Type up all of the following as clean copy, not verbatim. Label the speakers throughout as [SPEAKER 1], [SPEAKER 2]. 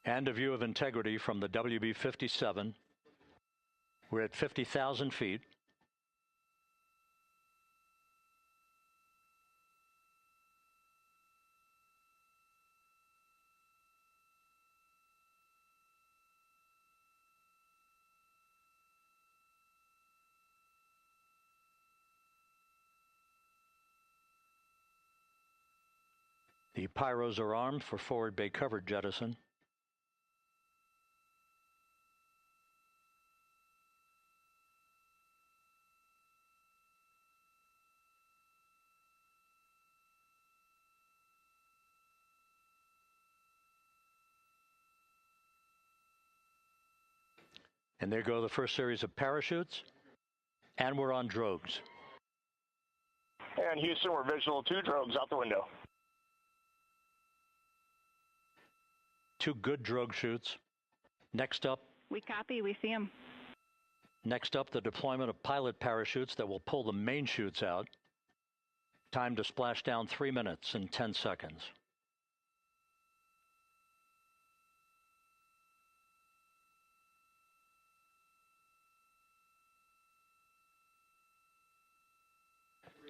[SPEAKER 1] And a view of Integrity from the WB-57. We're at 50,000 feet. The pyros are armed for forward bay cover jettison. And there go the first series of parachutes, and we're on drogues.
[SPEAKER 2] And Houston, we're visual 2 drogues out the window.
[SPEAKER 1] 2 good drogue shoots. Next up.
[SPEAKER 3] We copy, we see them.
[SPEAKER 1] Next up, the deployment of pilot parachutes that will pull the main chutes out. Time to splash down 3 minutes and 10 seconds.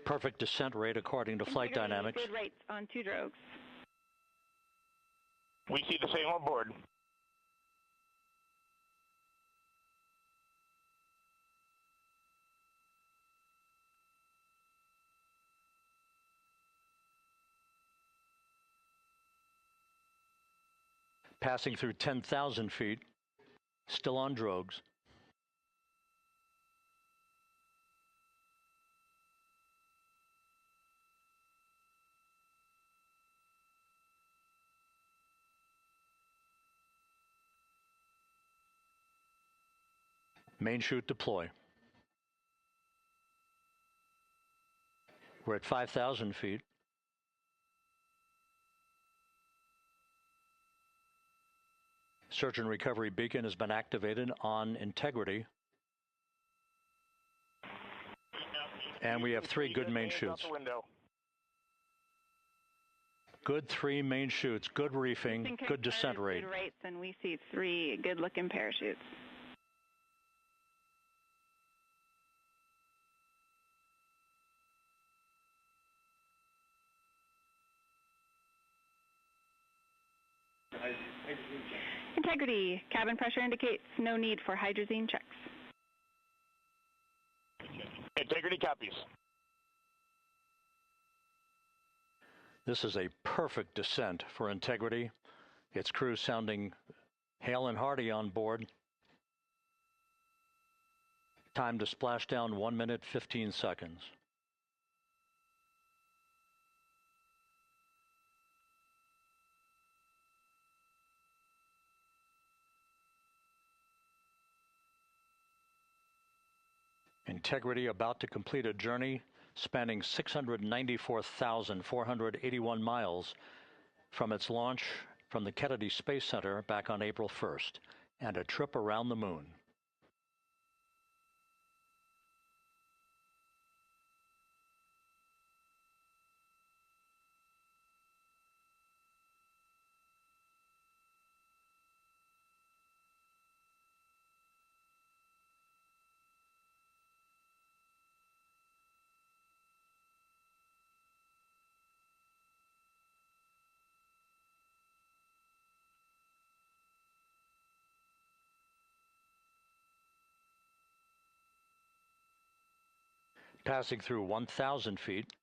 [SPEAKER 1] Perfect descent rate according to flight dynamics.
[SPEAKER 3] Good rates on 2 drogues.
[SPEAKER 2] We see the same on board.
[SPEAKER 1] Passing through 10,000 feet, still on drogues. Main chute deploy. We're at 5,000 feet. Search and recovery beacon has been activated on Integrity. And we have 3 good main chutes. Good 3 main chutes, good reefing, good descent rate.
[SPEAKER 3] Good rates, and we see 3 good-looking parachutes. Integrity, cabin pressure indicates no need for hydrazine checks.
[SPEAKER 2] Integrity copies.
[SPEAKER 1] This is a perfect descent for Integrity. Its crew sounding hale and hearty on board. Time to splash down 1 minute, 15 seconds. Integrity about to complete a journey spanning 694,481 miles from its launch from the Kennedy Space Center back on April 1st, and a trip around the moon. Passing through 1,000 feet.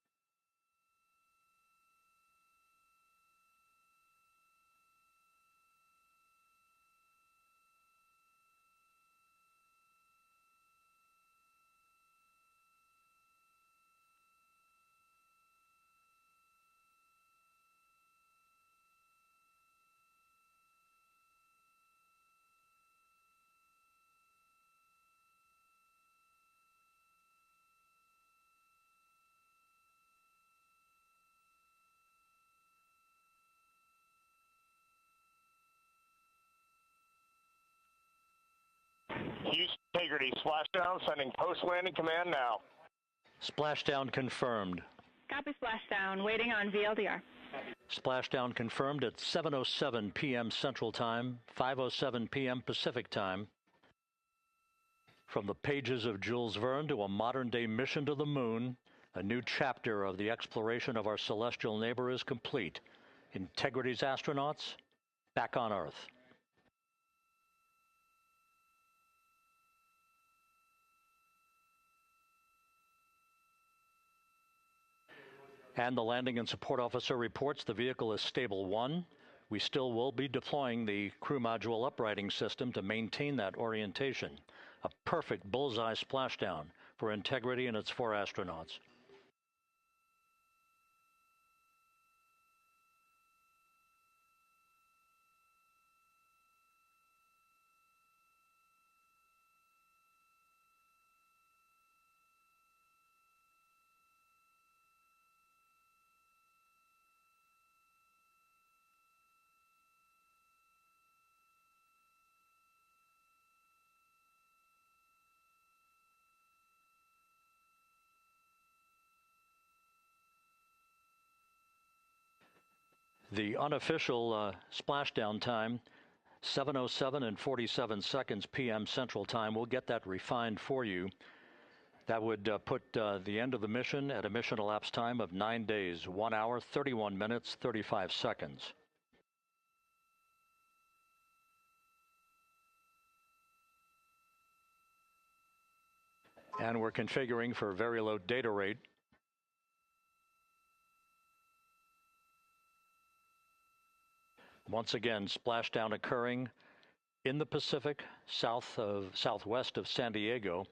[SPEAKER 2] Houston Integrity, splashdown, sending post-landing command now.
[SPEAKER 1] Splashdown confirmed.
[SPEAKER 3] Copy splashdown, waiting on VLDR.
[SPEAKER 1] Splashdown confirmed at 7:07 p.m. Central Time, 5:07 p.m. Pacific Time. From the pages of Jules Verne to a modern-day mission to the moon, a new chapter of the exploration of our celestial neighbor is complete. Integrity's astronauts back on Earth. And the landing and support officer reports the vehicle is stable 1. We still will be deploying the crew module uprighting system to maintain that orientation. A perfect bullseye splashdown for Integrity and its 4 astronauts. The unofficial splashdown time, 7:07 and 47 seconds p.m. Central Time. We'll get that refined for you. That would put the end of the mission at a mission elapsed time of 9 days, 1 hour, 31 minutes, 35 seconds. And we're configuring for very low data rate. Once again, splashdown occurring in the Pacific, southwest of San Diego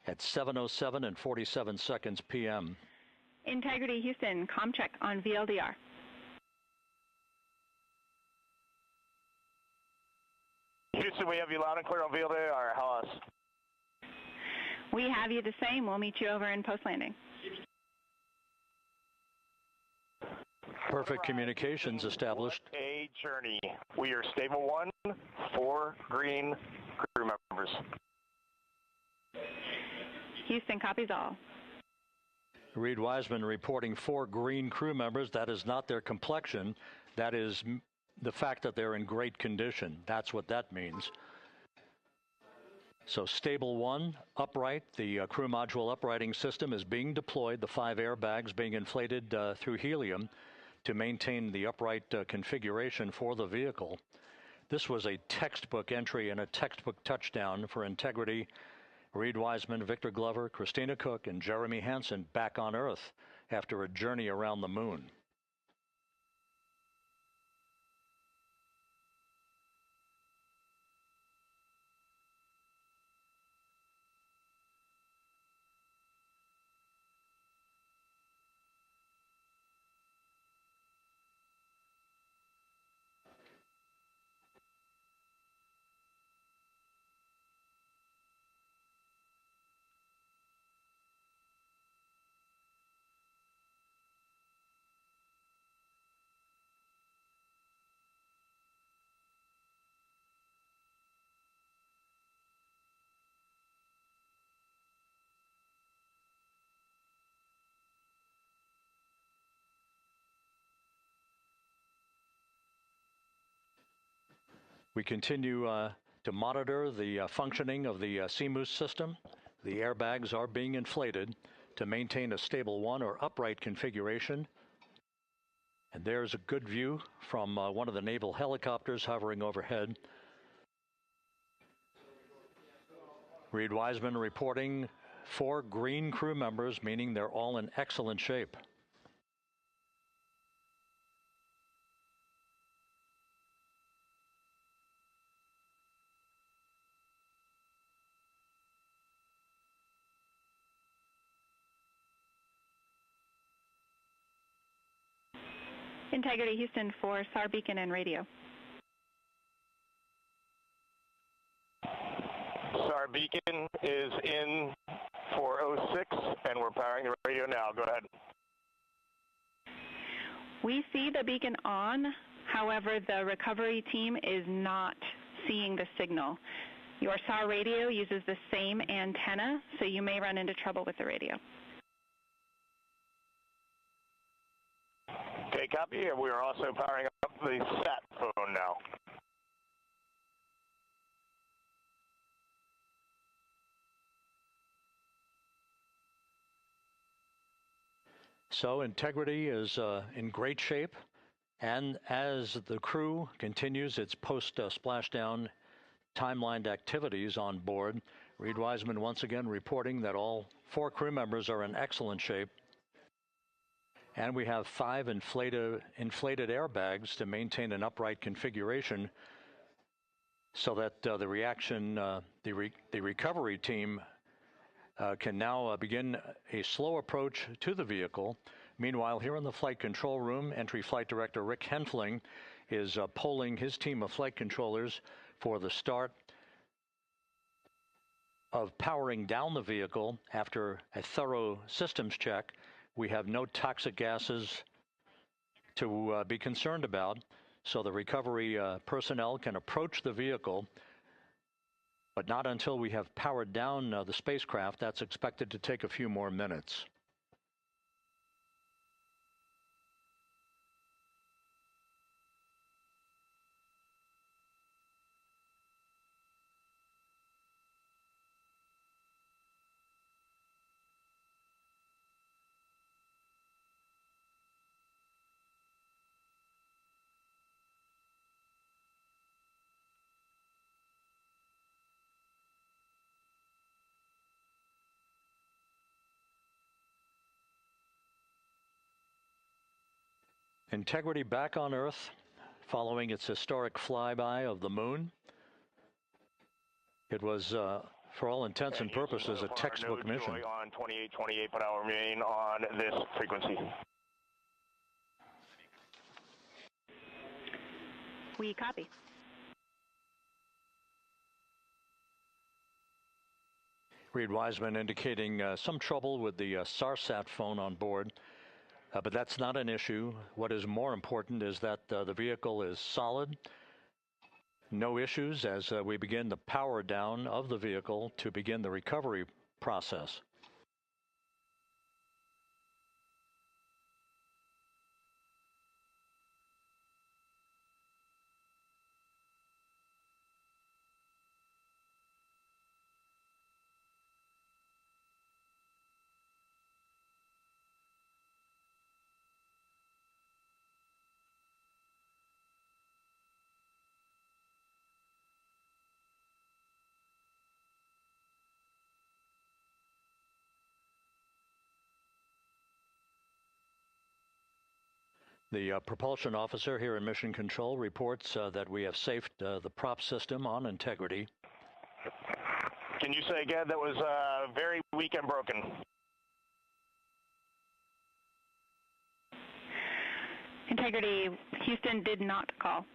[SPEAKER 1] at 7:07 and 47 seconds p.m.
[SPEAKER 3] Integrity Houston, comm check on VLDR.
[SPEAKER 2] Houston, we have you loud and clear on VLDR. How else?
[SPEAKER 3] We have you the same. We'll meet you over in post-landing.
[SPEAKER 1] Perfect communications established.
[SPEAKER 2] A journey. We are stable 1, 4 green crew members.
[SPEAKER 3] Houston copies all.
[SPEAKER 1] Reed Wiseman reporting 4 green crew members. That is not their complexion. That is the fact that they're in great condition. That's what that means. So stable 1, upright. The crew module uprighting system is being deployed. The 5 airbags being inflated through helium to maintain the upright configuration for the vehicle. This was a textbook entry and a textbook touchdown for Integrity. Reed Wiseman, Victor Glover, Christina Cook, and Jeremy Hansen back on Earth after a journey around the moon. We continue to monitor the functioning of the CMOOS system. The airbags are being inflated to maintain a stable 1 or upright configuration. And there's a good view from one of the naval helicopters hovering overhead. Reed Wiseman reporting 4 green crew members, meaning they're all in excellent shape.
[SPEAKER 3] Integrity Houston for SAR beacon and radio.
[SPEAKER 2] SAR beacon is in for 06, and we're powering the radio now. Go ahead.
[SPEAKER 3] We see the beacon on. However, the recovery team is not seeing the signal. Your SAR radio uses the same antenna, so you may run into trouble with the radio.
[SPEAKER 2] Okay, copy. And we are also powering up the sat phone now.
[SPEAKER 1] So integrity is in great shape, and as the crew continues its post-splashdown timelined activities on board, Reed Wiseman once again reporting that all 4 crew members are in excellent shape, and we have 5 inflated airbags to maintain an upright configuration so that the recovery team can now begin a slow approach to the vehicle. Meanwhile, here in the flight control room, Entry Flight Director Rick Henfling is polling his team of flight controllers for the start of powering down the vehicle after a thorough systems check. We have no toxic gases to be concerned about, so the recovery personnel can approach the vehicle, but not until we have powered down the spacecraft. That's expected to take a few more minutes. Integrity back on Earth following its historic flyby of the Moon. It was, for all intents and purposes, a textbook mission.
[SPEAKER 2] On 28 per hour remain on this frequency.
[SPEAKER 3] We copy.
[SPEAKER 1] Reed Wiseman indicating some trouble with the SARSAT phone on board. But that's not an issue. What is more important is that the vehicle is solid. No issues as we begin the power down of the vehicle to begin the recovery process. The propulsion officer here in Mission Control reports that we have safed the prop system on integrity.
[SPEAKER 2] Can you say again? That was very weak and broken.
[SPEAKER 3] Integrity, Houston did not call.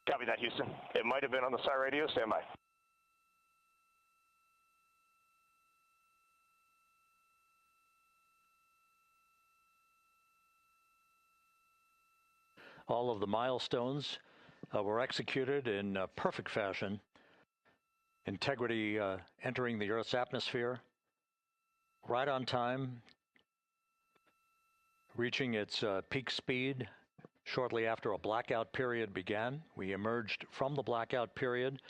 [SPEAKER 2] Copy that, Houston. It might have been on the SAR radio. Stand by.
[SPEAKER 1] All of the milestones were executed in perfect fashion. Integrity entering the Earth's atmosphere right on time, reaching its peak speed shortly after a blackout period began. We emerged from the blackout period,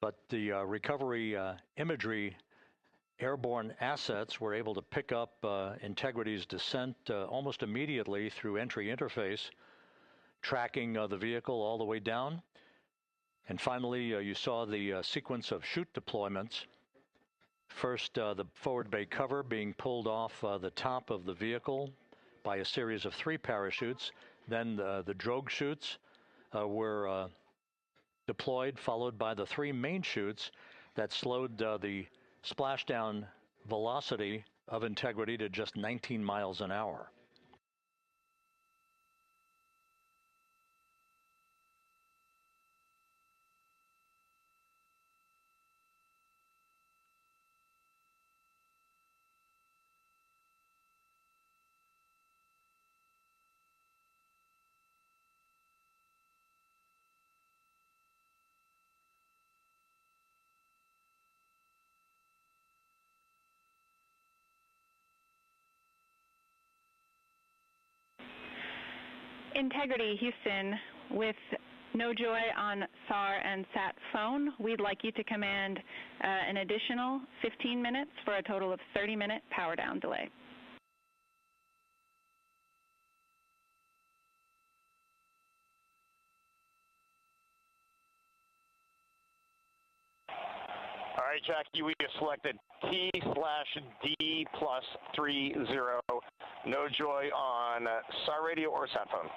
[SPEAKER 1] but the recovery imagery airborne assets were able to pick up Integrity's descent almost immediately through entry interface, tracking the vehicle all the way down. And finally, you saw the sequence of chute deployments. First, the forward bay cover being pulled off the top of the vehicle by a series of 3 parachutes. Then the drogue chutes were deployed, followed by the 3 main chutes that slowed the splashdown velocity of Integrity to just 19 miles an hour.
[SPEAKER 3] Integrity, Houston, with no joy on SAR and SAT phone, we'd like you to command an additional 15 minutes for a total of 30-minute power down delay.
[SPEAKER 2] All right, Jackie, we have selected T/D+30. No joy on SAR radio or sat phone.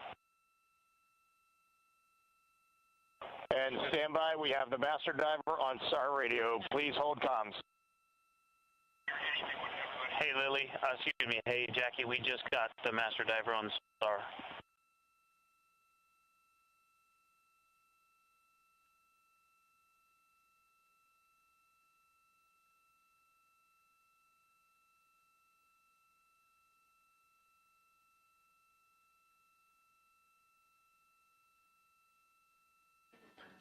[SPEAKER 2] And stand by, we have the master diver on SAR radio. Please hold comms.
[SPEAKER 4] Hey, Lily, excuse me. Hey, Jackie, we just got the master diver on SAR.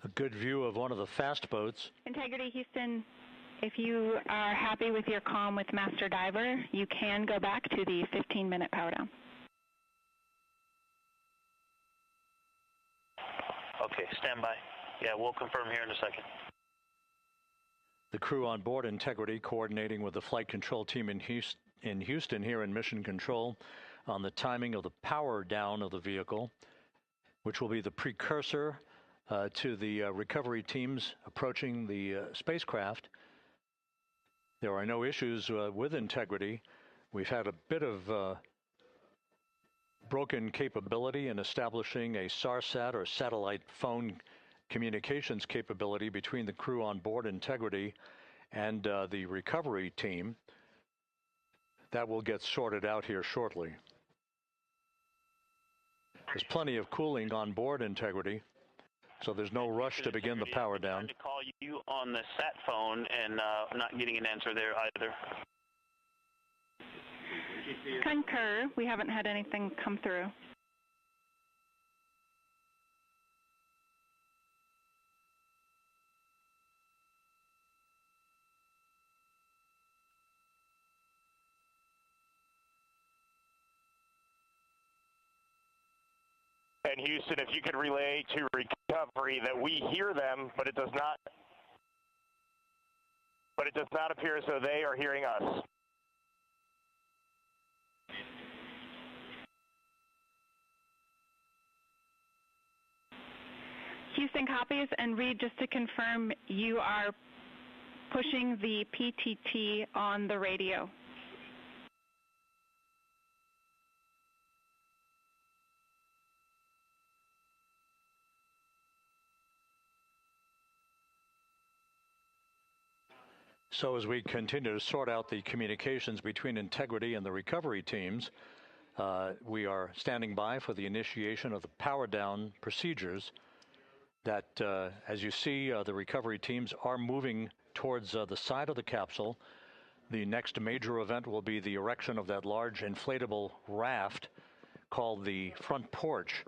[SPEAKER 1] A good view of one of the fast boats.
[SPEAKER 3] Integrity, Houston, if you are happy with your comm with master diver, you can go back to the 15-minute power down.
[SPEAKER 4] Okay, stand by. Yeah, we'll confirm here in a second.
[SPEAKER 1] The crew on board Integrity coordinating with the flight control team in Houston here in Mission Control on the timing of the power down of the vehicle, which will be the precursor to the recovery teams approaching the spacecraft. There are no issues with Integrity. We've had a bit of broken capability in establishing a SARSAT or satellite phone communications capability between the crew on board Integrity and the recovery team. That will get sorted out here shortly. There's plenty of cooling on board Integrity, so there's no rush to begin the power down.
[SPEAKER 4] I'm trying to call you on the sat phone and not getting an answer there either.
[SPEAKER 3] Concur. We haven't had anything come through.
[SPEAKER 2] And Houston, if you could relay to recovery that we hear them, but it does not appear as though they are hearing us.
[SPEAKER 3] Houston copies, and Reed, just to confirm, you are pushing the PTT on the radio.
[SPEAKER 1] So as we continue to sort out the communications between Integrity and the recovery teams, we are standing by for the initiation of the power down procedures that, as you see, the recovery teams are moving towards the side of the capsule. The next major event will be the erection of that large inflatable raft called the front porch.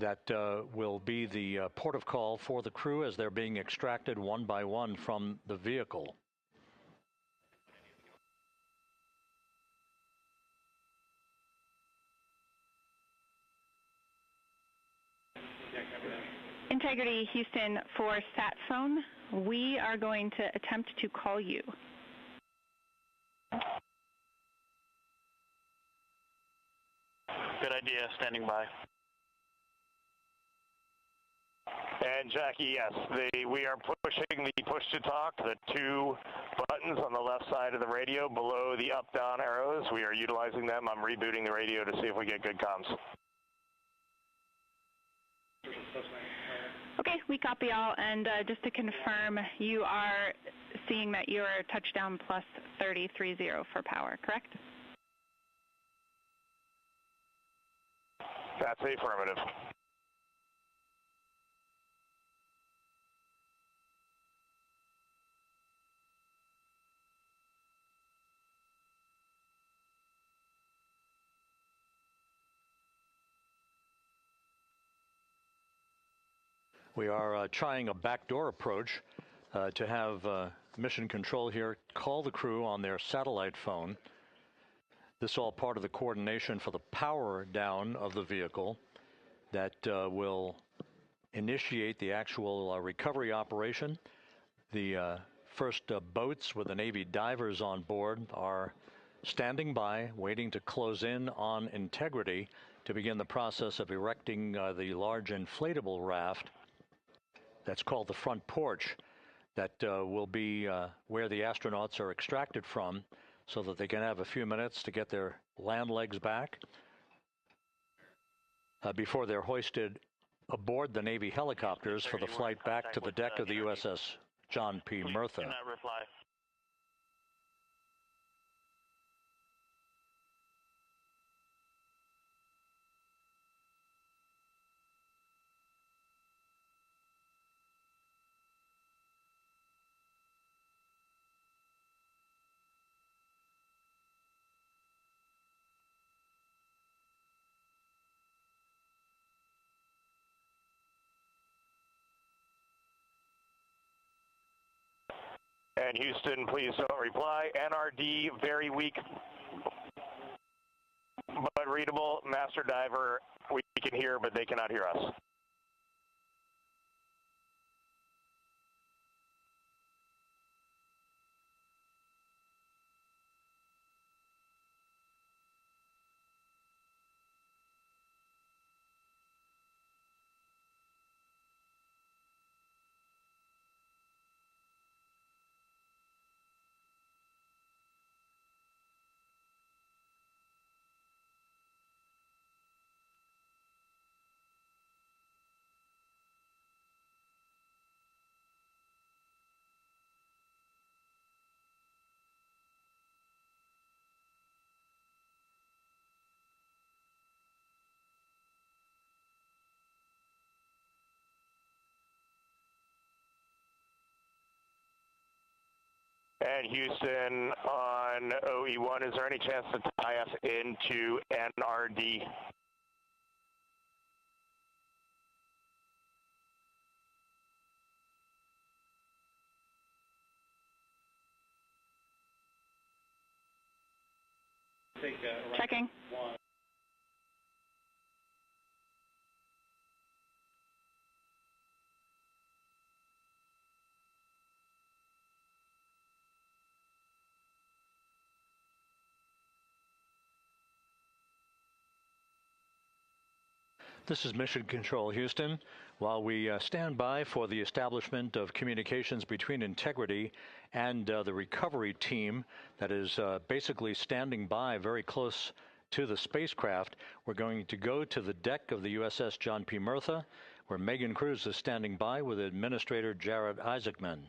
[SPEAKER 1] That will be the port of call for the crew as they're being extracted one by one from the vehicle.
[SPEAKER 3] Integrity, Houston, for sat phone, we are going to attempt to call you.
[SPEAKER 4] Good idea, standing by.
[SPEAKER 2] And Jackie, yes, we are pushing the push to talk, the two buttons on the left side of the radio below the up-down arrows. We are utilizing them. I'm rebooting the radio to see if we get good comms.
[SPEAKER 3] Okay, we copy all, and just to confirm, you are seeing that you are touchdown plus 3030 for power, correct?
[SPEAKER 2] That's affirmative.
[SPEAKER 1] We are trying a backdoor approach to have Mission Control here call the crew on their satellite phone. This is all part of the coordination for the power down of the vehicle. that will initiate the actual recovery operation. The first boats with the Navy divers on board are standing by, waiting to close in on Integrity to begin the process of erecting the large inflatable raft that's called the front porch, that will be where the astronauts are extracted from so that they can have a few minutes to get their land legs back before they're hoisted aboard the Navy helicopters for the flight back to the deck of the USS John P. Murtha.
[SPEAKER 4] Do not reply.
[SPEAKER 2] And Houston, please don't reply. NRD, very weak but readable. Master Diver, we can hear, but they cannot hear us. And Houston on OE1, is there any chance to tie us into NRD?
[SPEAKER 3] Checking.
[SPEAKER 1] This is Mission Control, Houston. While we stand by for the establishment of communications between Integrity and the recovery team that is basically standing by very close to the spacecraft, we're going to go to the deck of the USS John P. Murtha, where Megan Cruz is standing by with Administrator Jared Isaacman.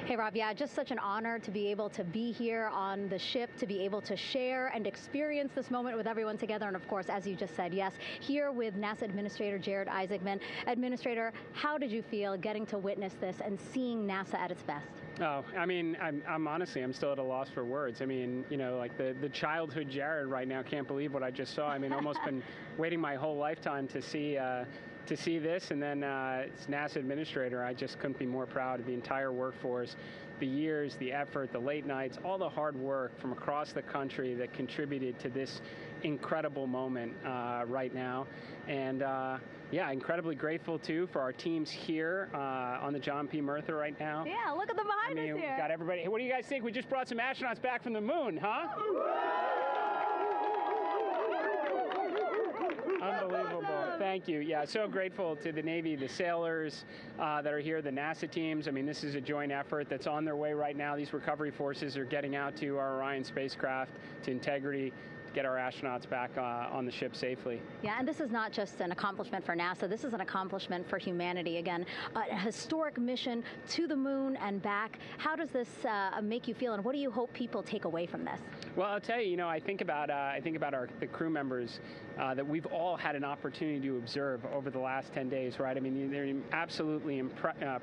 [SPEAKER 5] Hey, Rob, yeah, just such an honor to be able to be here on the ship, to be able to share and experience this moment with everyone together. And of course, as you just said, yes, here with NASA Administrator Jared Isaacman. Administrator, how did you feel getting to witness this and seeing NASA at its best?
[SPEAKER 6] Oh, I mean, I'm honestly, I'm still at a loss for words. I mean, you know, like the childhood Jared right now can't believe what I just saw. I mean, almost been waiting my whole lifetime to see this, and then it's NASA Administrator. I just couldn't be more proud of the entire workforce, the years, the effort, the late nights, all the hard work from across the country that contributed to this incredible moment right now. And yeah, incredibly grateful too for our teams here on the John P. Murtha right now.
[SPEAKER 5] Yeah, look at them behind us here.
[SPEAKER 6] Got everybody. Hey, what do you guys think? We just brought some astronauts back from the moon, huh? Unbelievable. Thank you. Yeah, so grateful to the Navy, the sailors that are here, the NASA teams. I mean, this is a joint effort that's on their way right now. These recovery forces are getting out to our Orion spacecraft, to Integrity, to get our astronauts back on the ship safely.
[SPEAKER 5] Yeah, and this is not just an accomplishment for NASA. This is an accomplishment for humanity. Again, a historic mission to the moon and back. How does this make you feel, and what do you hope people take away from this? Well,
[SPEAKER 6] I'll tell you, I think about the crew members that we've all had an opportunity to observe over the last 10 days, right? I mean, they're absolutely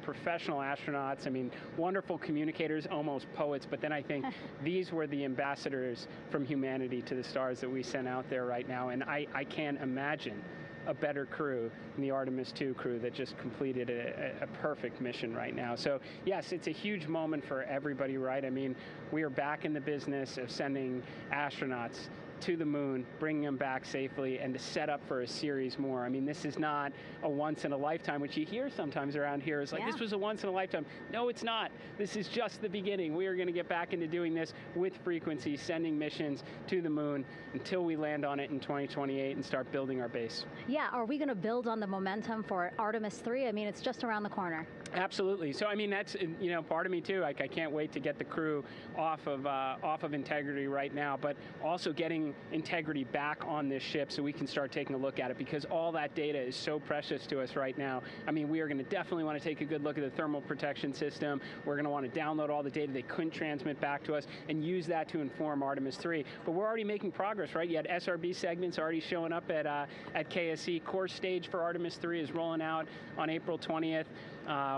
[SPEAKER 6] professional astronauts. I mean, wonderful communicators, almost poets. But then I think these were the ambassadors from humanity to the stars that we sent out there right now. And I can't imagine a better crew than the Artemis II crew that just completed a perfect mission right now. So yes, it's a huge moment for everybody, right? I mean, we are back in the business of sending astronauts to the moon, bringing them back safely, and to set up for a series more. I mean, this is not a once in a lifetime, which you hear sometimes around here. It's like, this was a once in a lifetime. No, it's not. This is just the beginning. We are going to get back into doing this with frequency, sending missions to the moon until we land on it in 2028 and start building our base.
[SPEAKER 5] Yeah, are we going to build on the momentum for Artemis III? I mean, it's just around the corner.
[SPEAKER 6] Absolutely. So, I mean, that's, you know, part of me too. Like, I can't wait to get the crew off of Integrity right now, but also getting Integrity back on this ship so we can start taking a look at it, because all that data is so precious to us right now. I mean, we are going to definitely want to take a good look at the thermal protection system. We're going to want to download all the data they couldn't transmit back to us and use that to inform Artemis III. But we're already making progress, right? You had SRB segments already showing up at KSC. Core stage for Artemis III is rolling out on April 20th.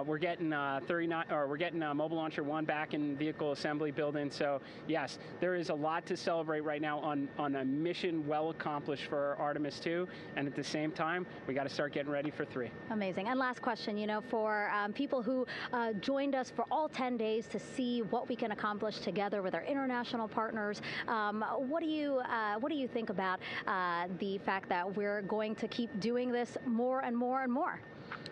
[SPEAKER 6] We're getting Mobile Launcher 1 back in vehicle assembly building. So yes, there is a lot to celebrate right now on a mission well accomplished for Artemis II, and at the same time, we got to start getting ready for 3.
[SPEAKER 5] Amazing. And last question, you know, for people who joined us for all 10 days to see what we can accomplish together with our international partners, what do you think about the fact that we're going to keep doing this more and more and more?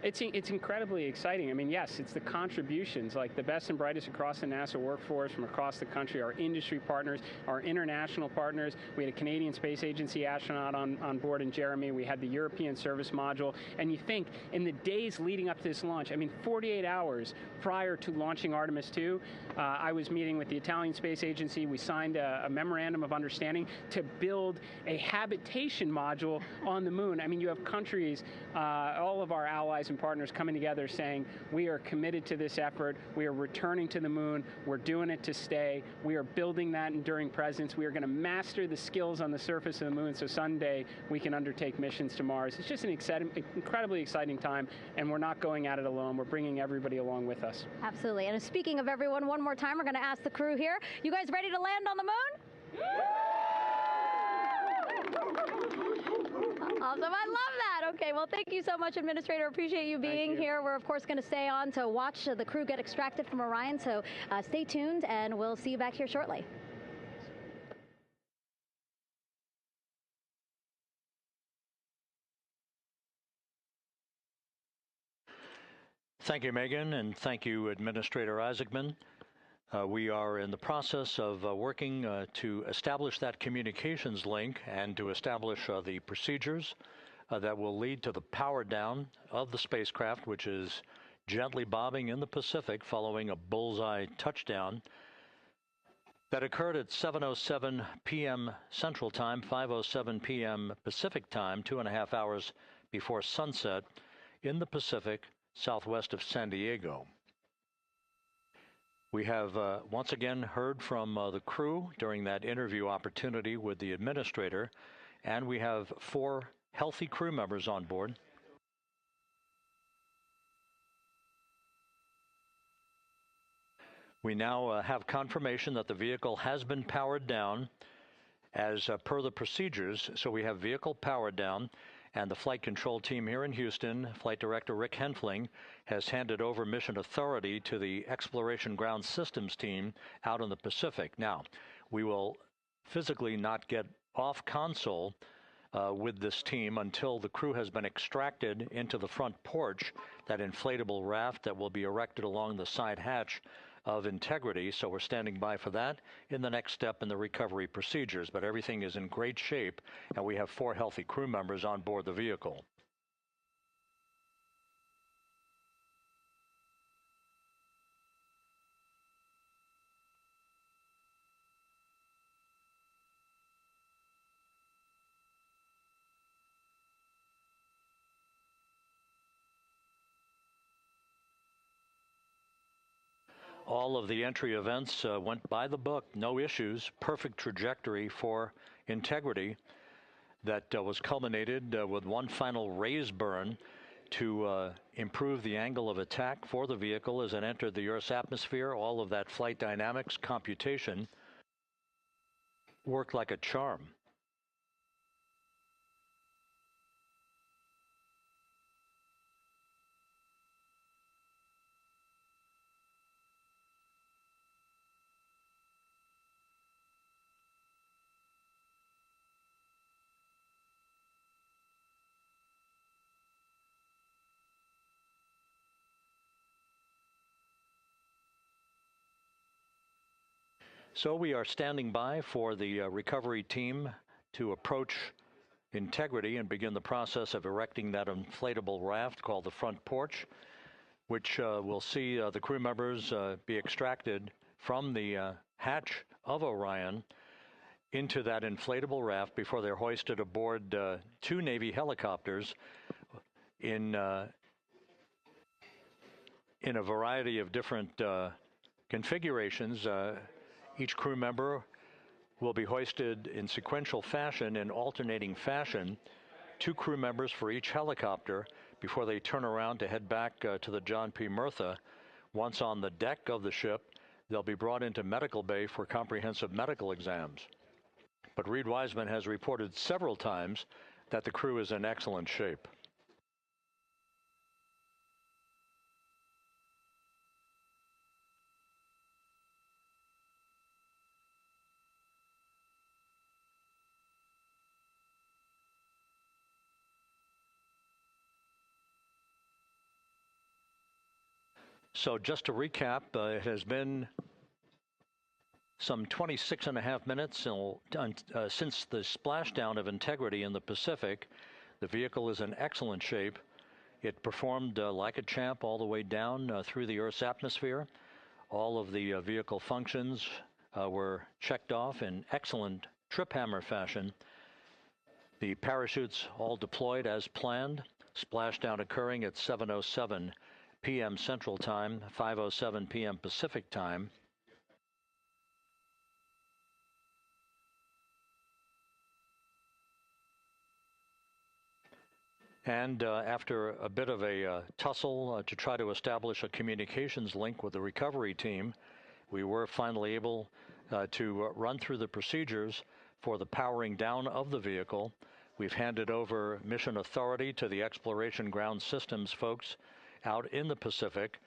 [SPEAKER 6] It's incredibly exciting. I mean, yes, it's the contributions, like the best and brightest across the NASA workforce from across the country, our industry partners, our international partners. We had a Canadian Space Agency astronaut on board in Jeremy. We had the European Service Module. And you think, in the days leading up to this launch, I mean, 48 hours prior to launching Artemis II, I was meeting with the Italian Space Agency. We signed a memorandum of understanding to build a habitation module on the moon. I mean, you have countries, all of our allies and partners coming together saying, we are committed to this effort, we are returning to the moon, we're doing it to stay, we are building that enduring presence, we are going to master the skills on the surface of the moon so someday we can undertake missions to Mars. It's just an incredibly exciting time, and we're not going at it alone, we're bringing everybody along with us.
[SPEAKER 5] Absolutely, and speaking of everyone, one more time, we're going to ask the crew here, you guys ready to land on the moon? Awesome. I love that. Okay, well, thank you so much, Administrator. Appreciate you being here. We're, of course, going to stay on to watch the crew get extracted from Orion, so stay tuned, and we'll see you back here shortly.
[SPEAKER 1] Thank you, Megan, and thank you, Administrator Isaacman. We are in the process of working to establish that communications link and to establish the procedures that will lead to the power down of the spacecraft, which is gently bobbing in the Pacific following a bullseye touchdown that occurred at 7:07 p.m. Central Time, 5:07 p.m. Pacific Time, 2.5 hours before sunset in the Pacific, southwest of San Diego. We have once again heard from the crew during that interview opportunity with the administrator, and we have 4 healthy crew members on board. We now have confirmation that the vehicle has been powered down as per the procedures. So we have vehicle powered down, and the flight control team here in Houston, Flight Director Rick Henfling, has handed over mission authority to the Exploration Ground Systems team out in the Pacific. Now, we will physically not get off console with this team until the crew has been extracted into the front porch, that inflatable raft that will be erected along the side hatch of Integrity. So we're standing by for that in the next step in the recovery procedures. But everything is in great shape, and we have 4 healthy crew members on board the vehicle. All of the entry events went by the book, no issues, perfect trajectory for Integrity that was culminated with one final raise burn to improve the angle of attack for the vehicle as it entered the Earth's atmosphere. All of that flight dynamics computation worked like a charm. So we are standing by for the recovery team to approach integrity and begin the process of erecting that inflatable raft called the front porch, which will see the crew members be extracted from the hatch of Orion into that inflatable raft before they're hoisted aboard two Navy helicopters in a variety of different configurations. Each crew member will be hoisted in sequential fashion, in alternating fashion, two crew members for each helicopter before they turn around to head back to the John P. Murtha. Once on the deck of the ship, they'll be brought into medical bay for comprehensive medical exams. But Reed Wiseman has reported several times that the crew is in excellent shape. So just to recap, it has been some 26 and a half minutes since the splashdown of Integrity in the Pacific. The vehicle is in excellent shape. It performed like a champ all the way down through the Earth's atmosphere. All of the vehicle functions were checked off in excellent trip hammer fashion. The parachutes all deployed as planned. Splashdown occurring at 7:07 p.m. Central Time, 5:07 p.m. Pacific Time. And after a bit of a tussle to try to establish a communications link with the recovery team, we were finally able to run through the procedures for the powering down of the vehicle. We've handed over mission authority to the Exploration Ground Systems folks out in the Pacific,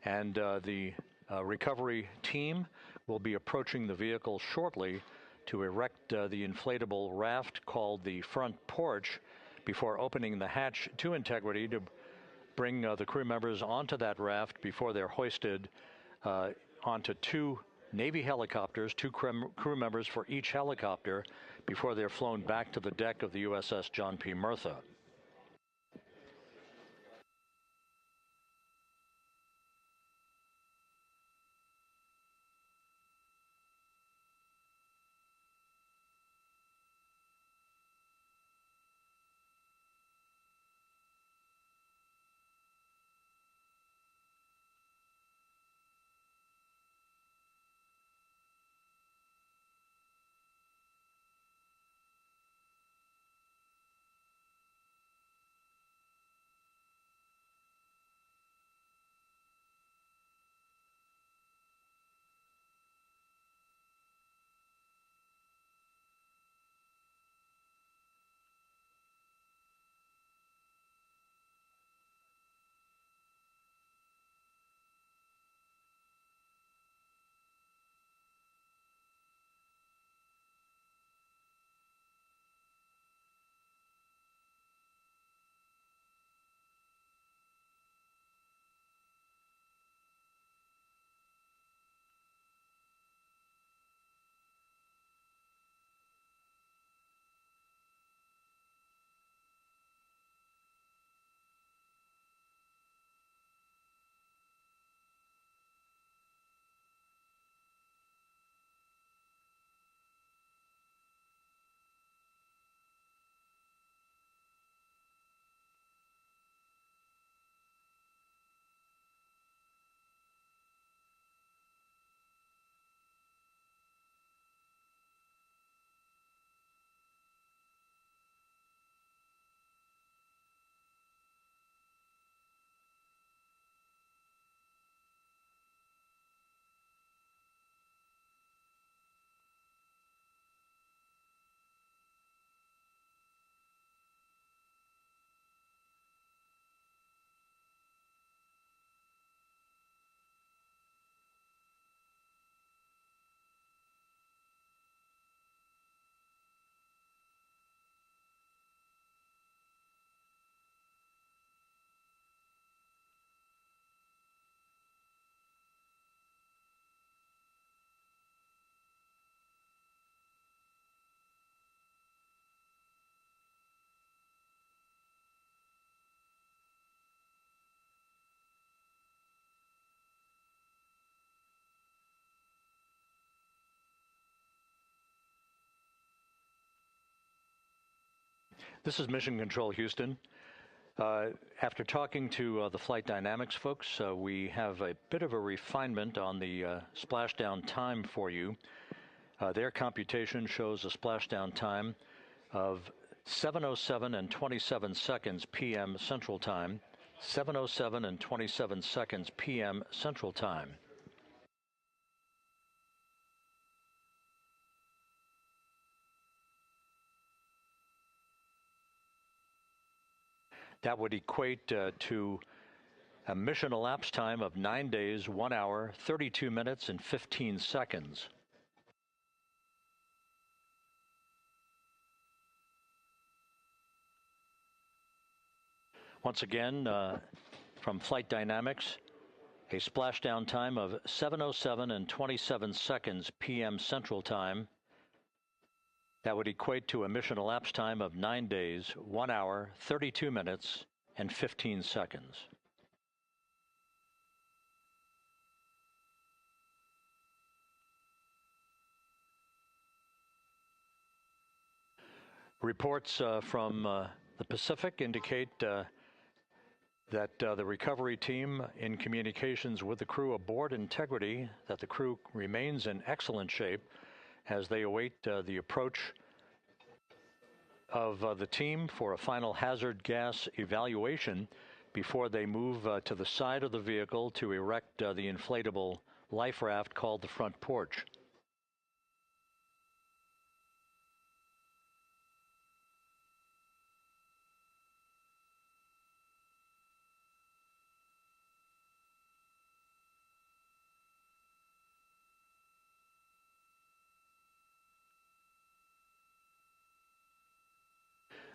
[SPEAKER 1] and the recovery team will be approaching the vehicle shortly to erect the inflatable raft called the front porch before opening the hatch to Integrity to bring the crew members onto that raft before they're hoisted onto two Navy helicopters, two crew members for each helicopter, before they're flown back to the deck of the USS John P. Murtha. This is Mission Control Houston. After talking to the flight dynamics folks, we have a bit of a refinement on the splashdown time for you. Their computation shows a splashdown time of 7:07 and 27 seconds p.m. Central Time, 7:07 and 27 seconds p.m. Central Time. That would equate to a mission elapsed time of 9 days, 1 hour, 32 minutes, and 15 seconds. Once again, from Flight Dynamics, a splashdown time of 7:07 and 27 seconds p.m. Central Time. That would equate to a mission elapsed time of 9 days, 1 hour, 32 minutes, and 15 seconds. Reports from the Pacific indicate that the recovery team, in communications with the crew aboard Integrity, that the crew remains in excellent shape as they await the approach of the team for a final hazard gas evaluation before they move to the side of the vehicle to erect the inflatable life raft called the front porch.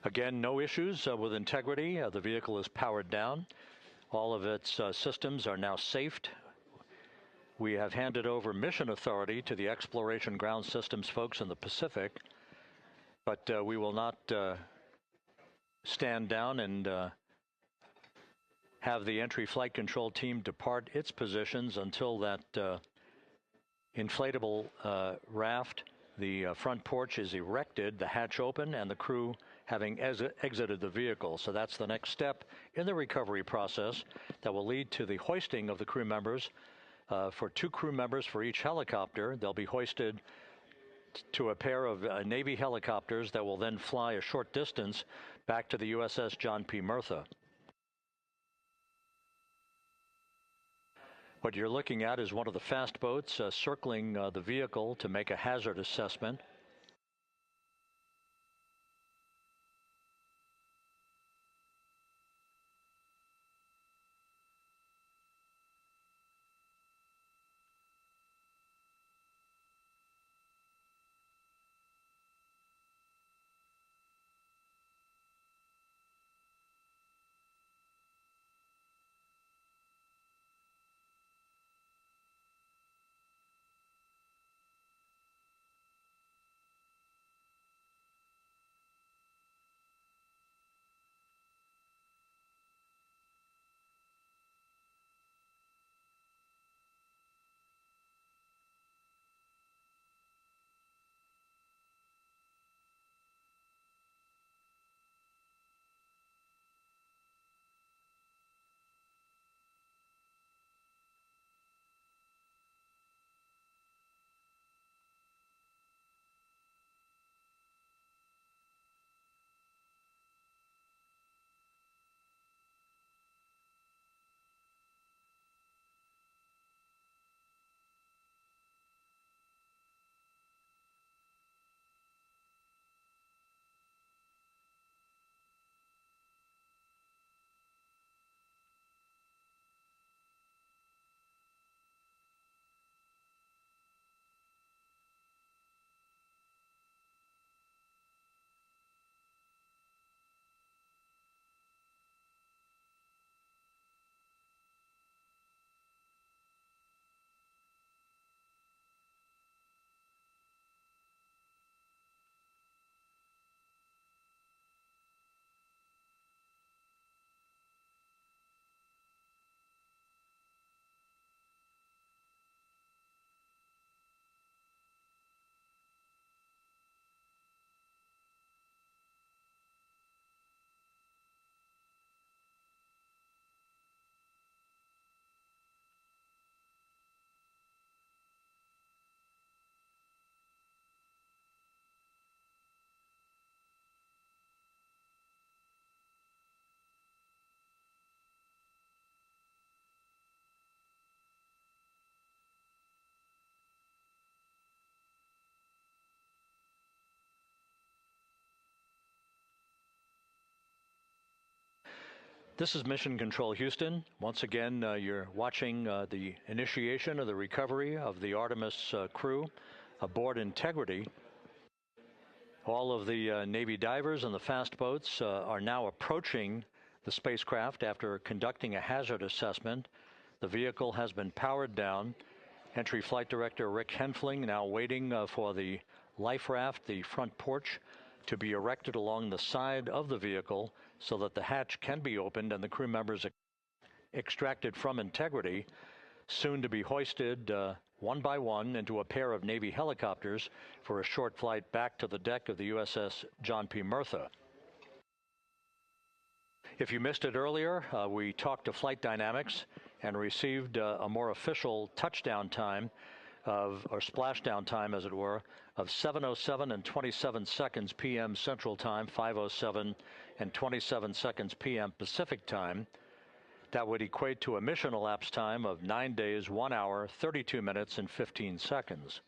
[SPEAKER 1] Again, no issues with Integrity. The vehicle is powered down. All of its systems are now safed. We have handed over mission authority to the Exploration Ground Systems folks in the Pacific, but we will not stand down and have the entry flight control team depart its positions until that inflatable raft, the front porch, is erected, the hatch open, and the crew having exited the vehicle. So that's the next step in the recovery process that will lead to the hoisting of the crew members. For 2 crew members for each helicopter, they'll be hoisted to a pair of Navy helicopters that will then fly a short distance back to the USS John P. Murtha. What you're looking at is one of the fast boats circling the vehicle to make a hazard assessment. This is Mission Control Houston. Once again, you're watching the initiation of the recovery of the Artemis crew aboard Integrity. All of the Navy divers and the fast boats are now approaching the spacecraft after conducting a hazard assessment. The vehicle has been powered down. Entry Flight Director Rick Henfling now waiting for the life raft, the front porch, to be erected along the side of the vehicle so that the hatch can be opened and the crew members extracted from Integrity, soon to be hoisted one by one into a pair of Navy helicopters for a short flight back to the deck of the USS John P. Murtha. If you missed it earlier, we talked to Flight Dynamics and received a more official touchdown time or splashdown time, as it were, of 7:07 and 27 seconds p.m. Central Time, 5:07 and 27 seconds p.m. Pacific Time. That would equate to a mission elapsed time of 9 days, 1 hour, 32 minutes, and 15 seconds.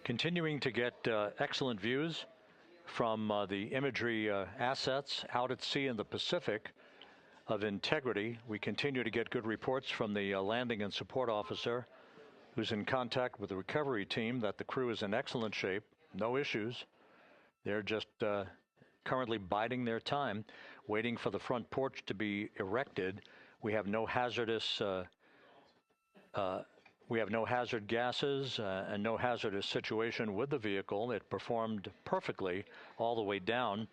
[SPEAKER 1] Continuing to get excellent views from the imagery assets out at sea in the Pacific of Integrity. We continue to get good reports from the landing and support officer who's in contact with the recovery team that the crew is in excellent shape, no issues. They're just currently biding their time, waiting for the front porch to be erected. We have no hazardous we have no hazard gases and no hazardous situation with the vehicle. It performed perfectly all the way down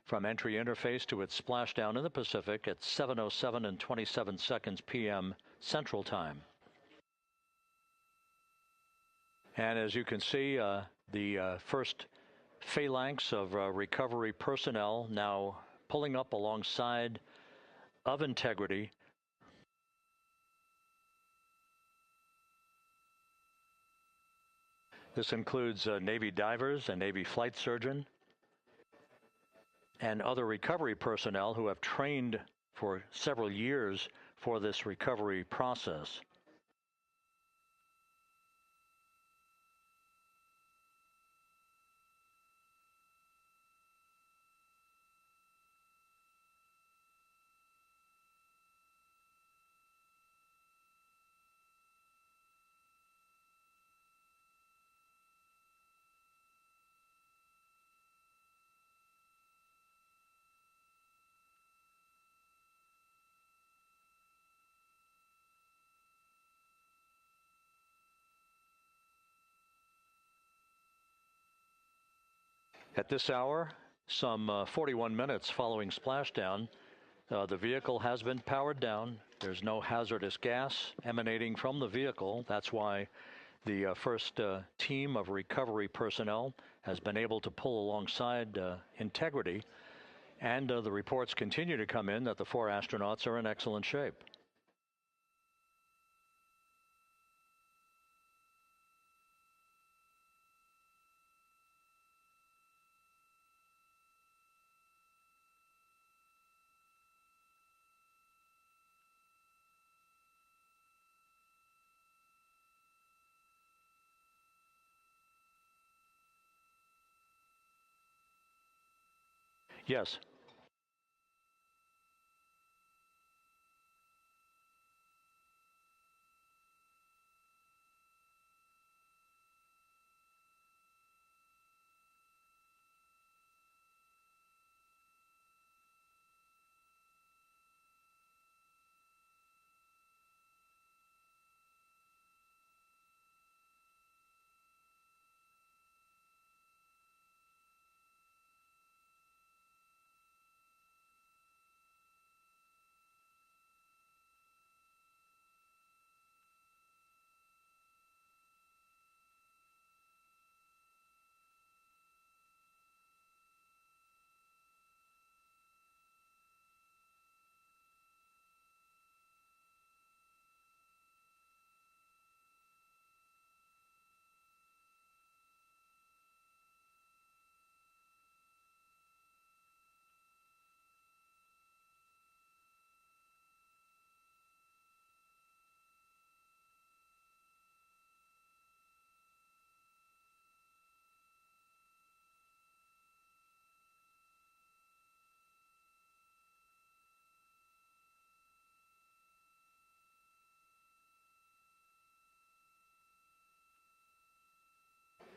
[SPEAKER 1] from entry interface to its splashdown in the Pacific at 7:07 and 27 seconds p.m. Central Time. And as you can see, the first phalanx of recovery personnel now pulling up alongside of Integrity. This includes Navy divers, a Navy flight surgeon, and other recovery personnel who have trained for several years for this recovery process. At this hour, some 41 minutes following splashdown, the vehicle has been powered down. There's no hazardous gas emanating from the vehicle. That's why the first team of recovery personnel has been able to pull alongside Integrity. And the reports continue to come in that the 4 astronauts are in excellent shape. Yes.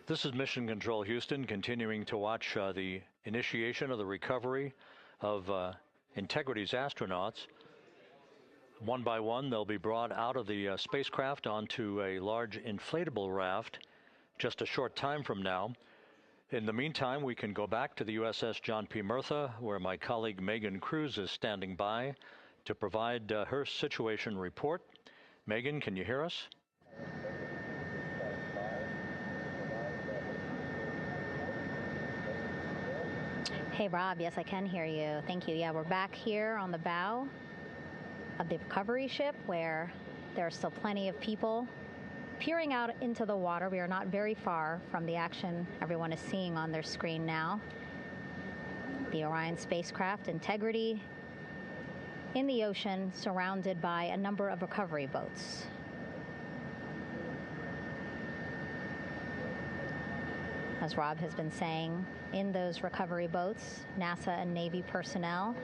[SPEAKER 1] This is Mission Control Houston, continuing to watch the initiation of the recovery of Integrity's astronauts. One by one, they'll be brought out of the spacecraft onto a large inflatable raft just a short time from now. In the meantime, we can go back to the USS John P. Murtha, where my colleague Megan Cruz is standing by to provide her situation report. Megan, can you hear us?
[SPEAKER 5] Hey, Rob. Yes, I can hear you. Thank you. Yeah, we're back here on the bow of the recovery ship where there are still plenty of people peering out into the water. We are not very far from the action everyone is seeing on their screen now. The Orion spacecraft, Integrity, in the ocean, surrounded by a number of recovery boats. As Rob has been saying, in those recovery boats, NASA and Navy personnel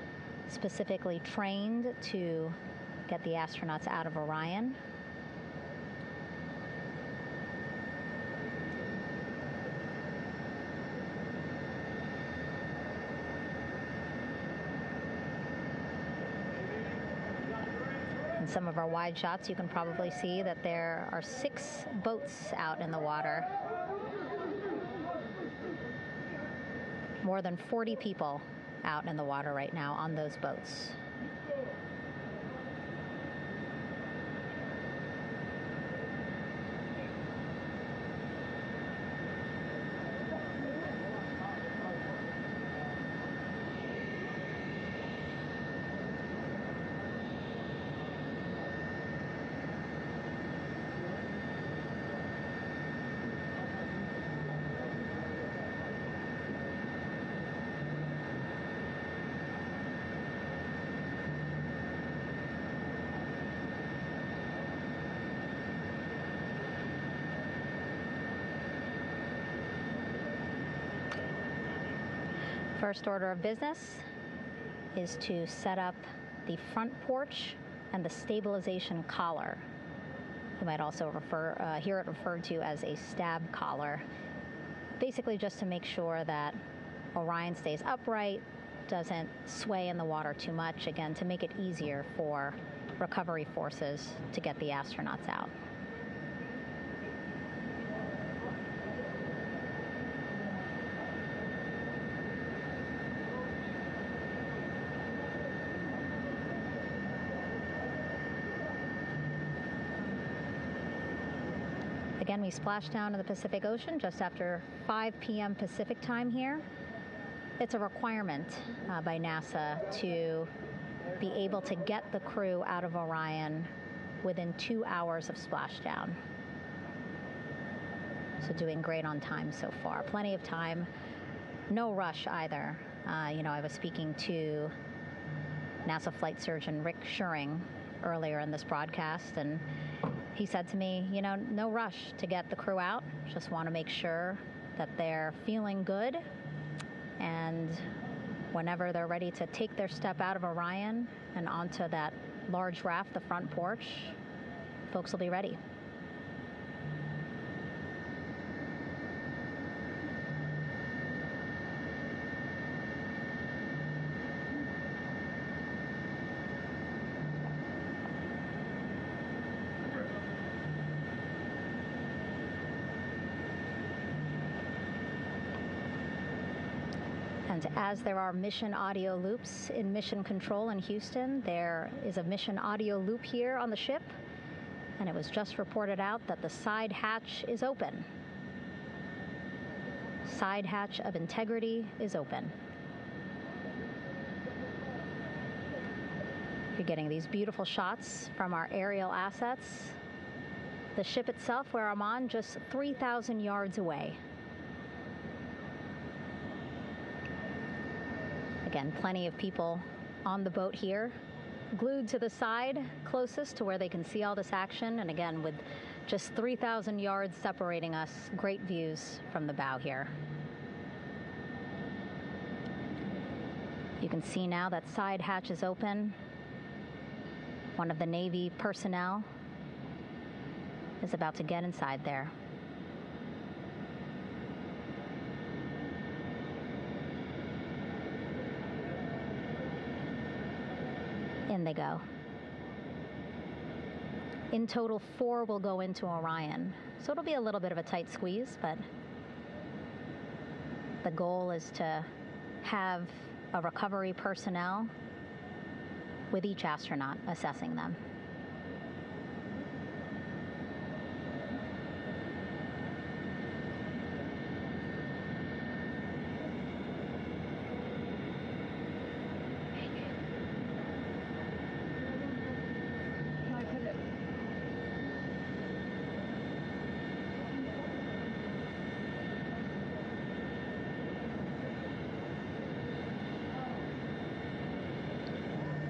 [SPEAKER 5] specifically trained to get the astronauts out of Orion. In some of our wide shots, you can probably see that there are 6 boats out in the water. More than 40 people out in the water right now on those boats. first order of business is to set up the front porch and the stabilization collar. You might also hear it referred to as a stab collar. Basically just to make sure that Orion stays upright, doesn't sway in the water too much, again, to make it easier for recovery forces to get the astronauts out. Again, we splashed down to the Pacific Ocean just after 5 p.m. Pacific time here. It's a requirement by NASA to be able to get the crew out of Orion within 2 hours of splashdown. So doing great on time so far. Plenty of time. No rush either. I was speaking to NASA flight surgeon Rick Schuring earlier in this broadcast, and he said to me, no rush to get the crew out. Just want to make sure that they're feeling good. And whenever they're ready to take their step out of Orion and onto that large raft, the front porch, folks will be ready. And as there are mission audio loops in Mission Control in Houston, there is a mission audio loop here on the ship, and it was just reported out that the side hatch is open. Side hatch of integrity is open. You're getting these beautiful shots from our aerial assets. The ship itself, where I'm on, just 3,000 yards away. Again, plenty of people on the boat here, glued to the side closest to where they can see all this action. And again, with just 3,000 yards separating us, great views from the bow here. You can see now that side hatch is open. One of the Navy personnel is about to get inside there. In they go. In total, 4 will go into Orion. So it'll be a little bit of a tight squeeze, but the goal is to have a recovery personnel with each astronaut assessing them.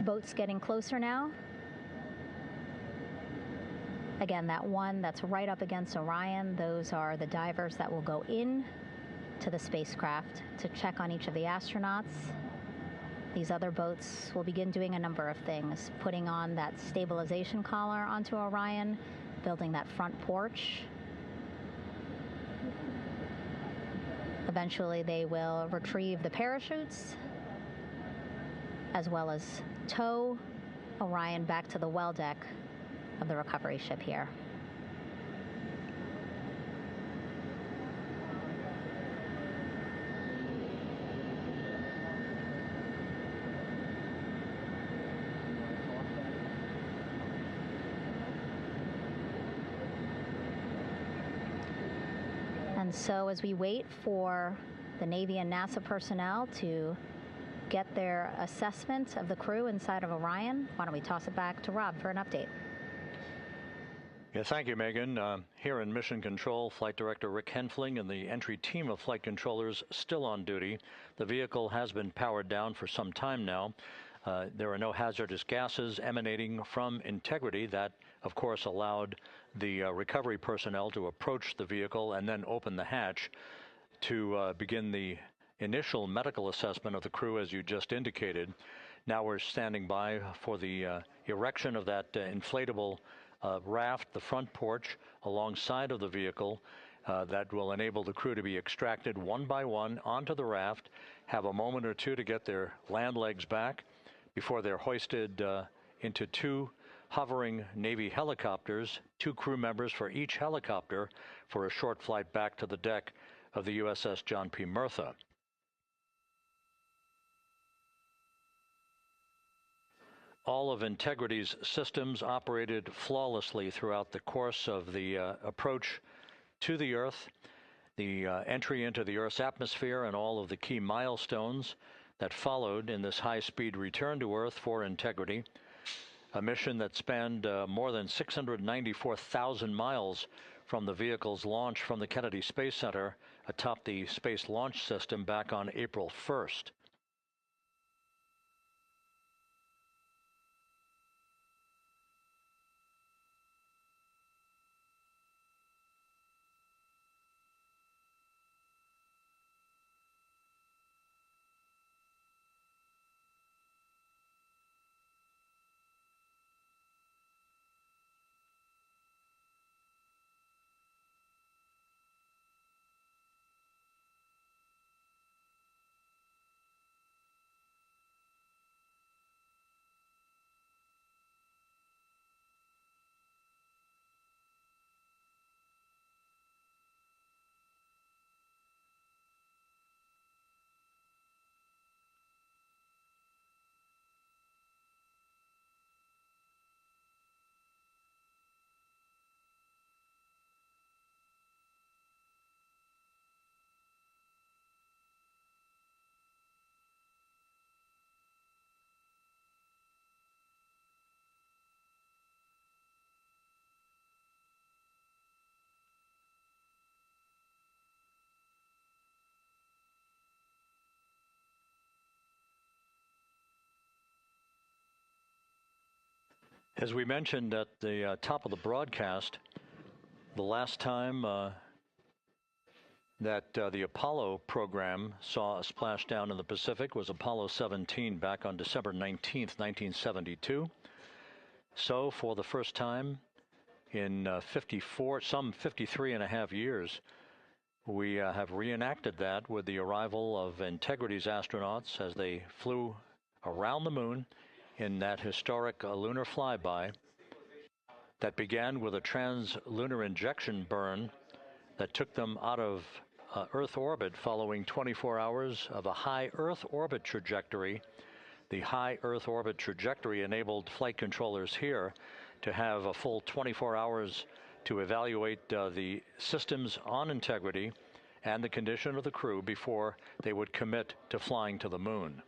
[SPEAKER 5] Boat's getting closer now. Again, that one that's right up against Orion, those are the divers that will go in to the spacecraft to check on each of the astronauts. These other boats will begin doing a number of things, putting on that stabilization collar onto Orion, building that front porch. Eventually, they will retrieve the parachutes, as well as tow Orion back to the well deck of the recovery ship here. And so as we wait for the Navy and NASA personnel to get their assessment of the crew inside of Orion, why don't we toss it back to Rob for an update?
[SPEAKER 1] Yeah, thank you, Megan. Here in Mission Control, Flight Director Rick Henfling and the entry team of flight controllers still on duty. The vehicle has been powered down for some time now. There are no hazardous gases emanating from integrity. That, of course, allowed the recovery personnel to approach the vehicle and then open the hatch to begin the initial medical assessment of the crew, as you just indicated. Now we're standing by for the erection of that inflatable raft, the front porch, alongside of the vehicle. That will enable the crew to be extracted one by one onto the raft, have a moment or two to get their land legs back before they're hoisted into two hovering Navy helicopters, 2 crew members for each helicopter, for a short flight back to the deck of the USS John P. Murtha. All of Integrity's systems operated flawlessly throughout the course of the approach to the Earth, the entry into the Earth's atmosphere, and all of the key milestones that followed in this high-speed return to Earth for Integrity, a mission that spanned more than 694,000 miles from the vehicle's launch from the Kennedy Space Center atop the Space Launch System back on April 1st. As we mentioned at the top of the broadcast, the last time that the Apollo program saw a splashdown in the Pacific was Apollo 17 back on December 19th, 1972. So for the first time in some 53 and a half years, we have reenacted that with the arrival of Integrity's astronauts as they flew around the moon in that historic lunar flyby that began with a trans-lunar injection burn that took them out of Earth orbit following 24 hours of a high Earth orbit trajectory. The high Earth orbit trajectory enabled flight controllers here to have a full 24 hours to evaluate the systems on Integrity and the condition of the crew before they would commit to flying to the moon.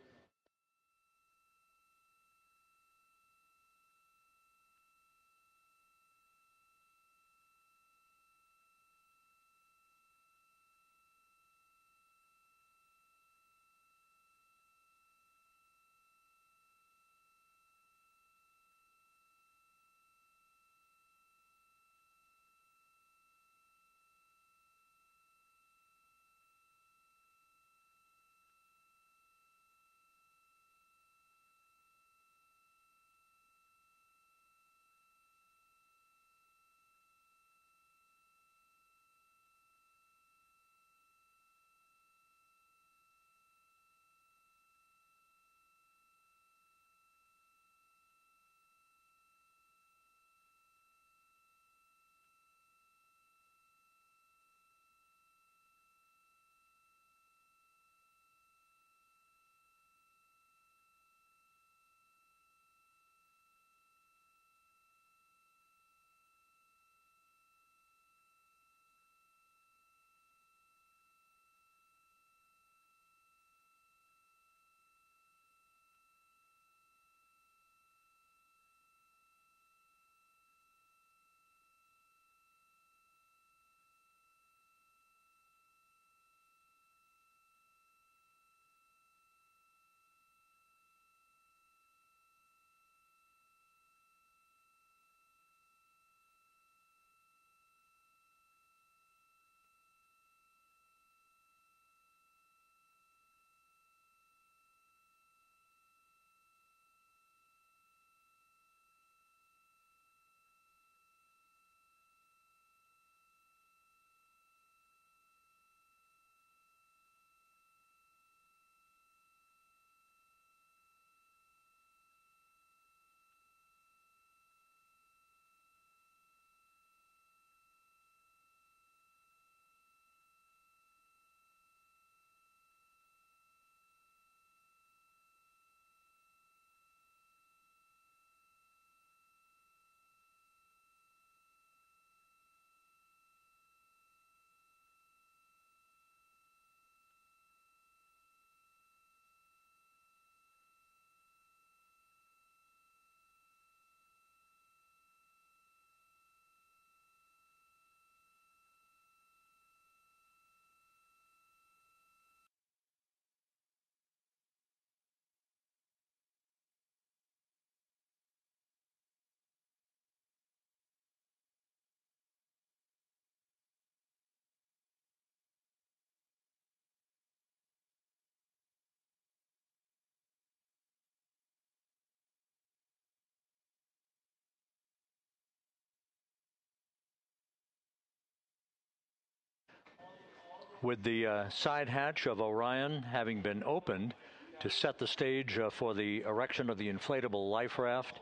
[SPEAKER 1] With the side hatch of Orion having been opened to set the stage for the erection of the inflatable life raft,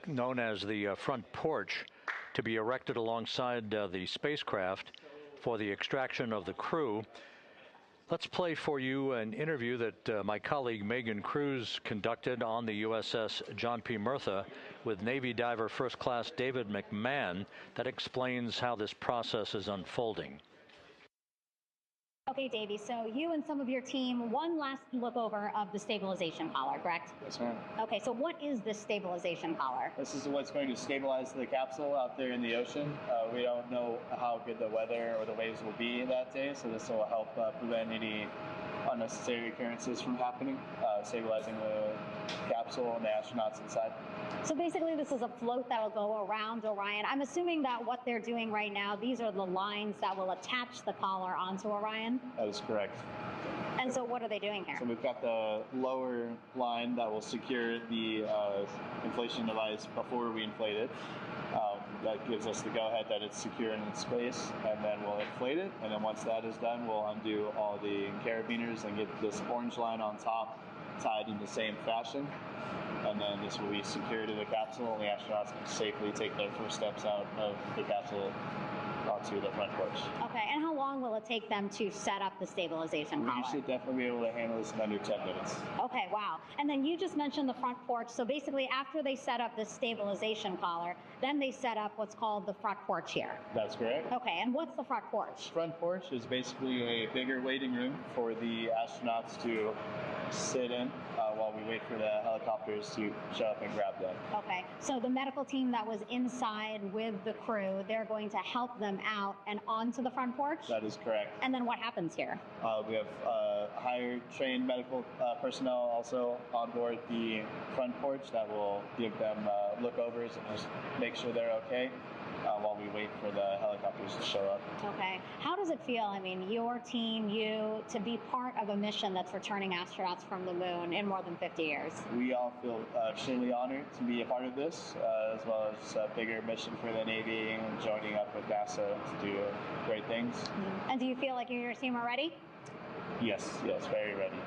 [SPEAKER 1] known as the front porch, to be erected alongside the spacecraft for the extraction of the crew. Let's play for you an interview that my colleague Megan Cruz conducted on the USS John P. Murtha with Navy diver First Class David McMahon that explains how this process is unfolding.
[SPEAKER 5] Okay, Davey, so you and some of your team, one last look over of the stabilization collar, correct?
[SPEAKER 7] Yes, ma'am.
[SPEAKER 5] Okay, so what is this stabilization collar?
[SPEAKER 7] This is what's going to stabilize the capsule out there in the ocean. We don't know how good the weather or the waves will be that day, so this will help prevent any unnecessary occurrences from happening, stabilizing the capsule and the astronauts inside.
[SPEAKER 5] So basically this is a float that will go around Orion. I'm assuming that what they're doing right now, these are the lines that will attach the collar onto Orion?
[SPEAKER 7] That is correct.
[SPEAKER 5] And so what are they doing here?
[SPEAKER 7] So we've got the lower line that will secure the inflation device before we inflate it. That gives us the go-ahead that it's secure in its space, and then we'll inflate it. And then once that is done, we'll undo all the carabiners and get this orange line on top tied in the same fashion. And then this will be secured to the capsule, and the astronauts can safely take their first steps out of the capsule onto the front porch.
[SPEAKER 5] Okay, and how long will it take them to set up the stabilization collar?
[SPEAKER 7] We should definitely be able to handle this in under 10 minutes.
[SPEAKER 5] Okay, wow. And then you just mentioned the front porch. So basically after they set up this stabilization collar, then they set up what's called the front porch here.
[SPEAKER 7] That's correct.
[SPEAKER 5] Okay, and what's the front porch?
[SPEAKER 7] Front porch is basically a bigger waiting room for the astronauts to sit in while we wait for the helicopters to show up and grab them.
[SPEAKER 5] Okay, so the medical team that was inside with the crew, they're going to help them out and onto the front porch?
[SPEAKER 7] That is correct.
[SPEAKER 5] And then what happens here?
[SPEAKER 7] We have higher trained medical personnel also on board the front porch that will give them lookovers and just make sure they're okay while we wait for the helicopters to show up.
[SPEAKER 5] Okay. How does it feel, I mean, your team, you, to be part of a mission that's returning astronauts from the moon in more than 50 years?
[SPEAKER 7] We all feel extremely honored to be a part of this, as well as a bigger mission for the Navy and joining up with NASA to do great things.
[SPEAKER 5] Mm-hmm. And do you feel like you and your team are ready?
[SPEAKER 7] Yes, very ready.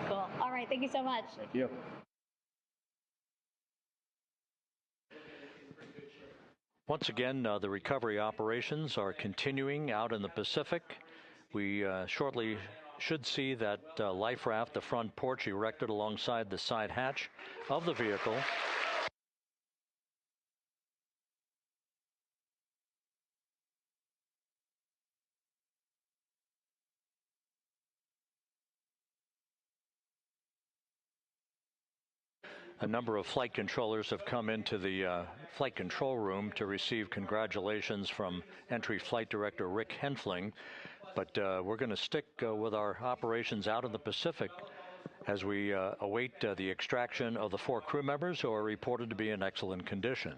[SPEAKER 5] Cool. All right, thank you so much.
[SPEAKER 7] Thank you.
[SPEAKER 1] Once again, the recovery operations are continuing out in the Pacific. We shortly should see that life raft, the front porch, erected alongside the side hatch of the vehicle. A number of flight controllers have come into the flight control room to receive congratulations from Entry Flight Director Rick Henfling. But we're going to stick with our operations out in the Pacific as we await the extraction of the 4 crew members who are reported to be in excellent condition.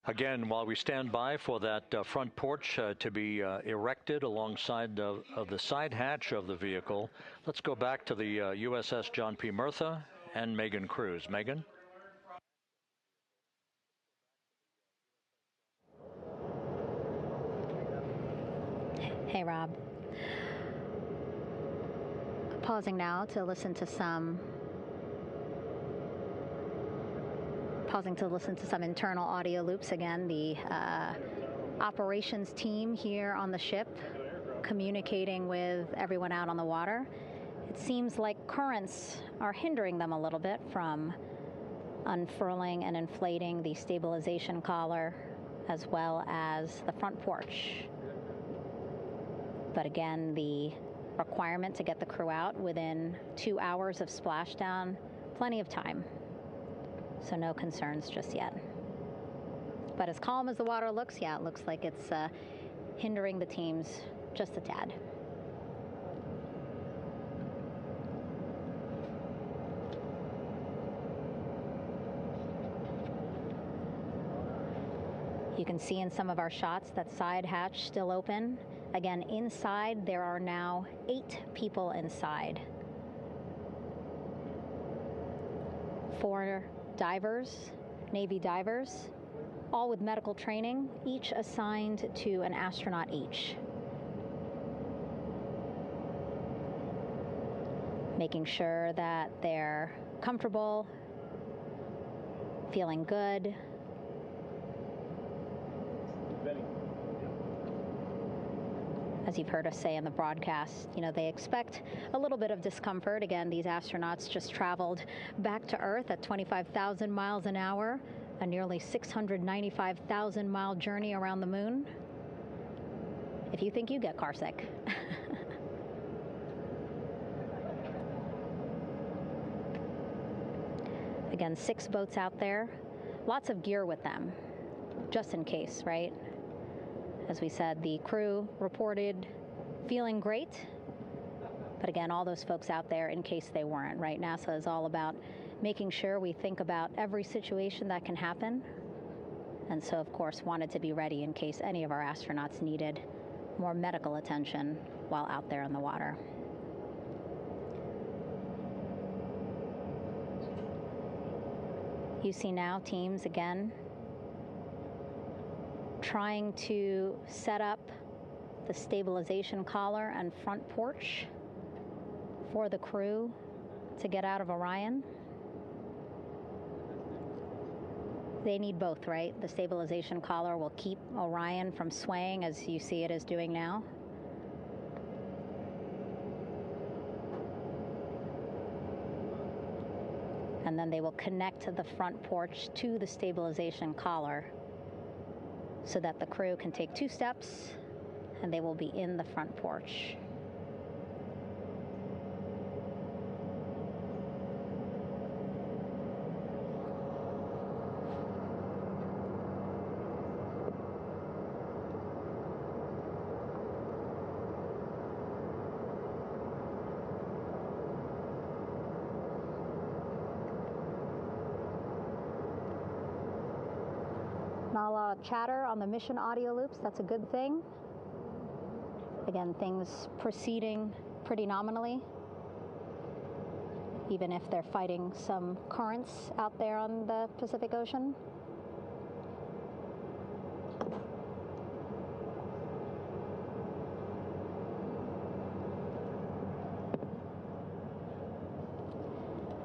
[SPEAKER 1] Again, while we stand by for that front porch to be erected alongside of the side hatch of the vehicle, let's go back to the USS John P. Murtha and Megan Cruz. Megan?
[SPEAKER 5] Hey, Rob. Pausing now to listen to some internal audio loops. Again, the operations team here on the ship communicating with everyone out on the water. It seems like currents are hindering them a little bit from unfurling and inflating the stabilization collar as well as the front porch. But again, the requirement to get the crew out within 2 hours of splashdown, plenty of time. So no concerns just yet. But as calm as the water looks, yeah, it looks like it's hindering the teams just a tad. You can see in some of our shots that side hatch still open. Again, inside there are now 8 people inside. 4 divers, Navy divers, all with medical training, each assigned to an astronaut each. Making sure that they're comfortable, feeling good. As you've heard us say in the broadcast, you know, they expect a little bit of discomfort. Again, these astronauts just traveled back to Earth at 25,000 miles an hour, a nearly 695,000-mile journey around the moon. If you think you get carsick. Again, 6 boats out there, lots of gear with them, just in case, right? As we said, the crew reported feeling great, but again, all those folks out there in case they weren't, right? NASA is all about making sure we think about every situation that can happen, and so, of course, wanted to be ready in case any of our astronauts needed more medical attention while out there in the water. You see now teams, again, trying to set up the stabilization collar and front porch for the crew to get out of Orion. They need both, right? The stabilization collar will keep Orion from swaying as you see it is doing now. And then they will connect the front porch to the stabilization collar so that the crew can take 2 steps and they will be in the front porch. Not a lot of chatter on the mission audio loops. That's a good thing. Again, things proceeding pretty nominally, even if they're fighting some currents out there on the Pacific Ocean.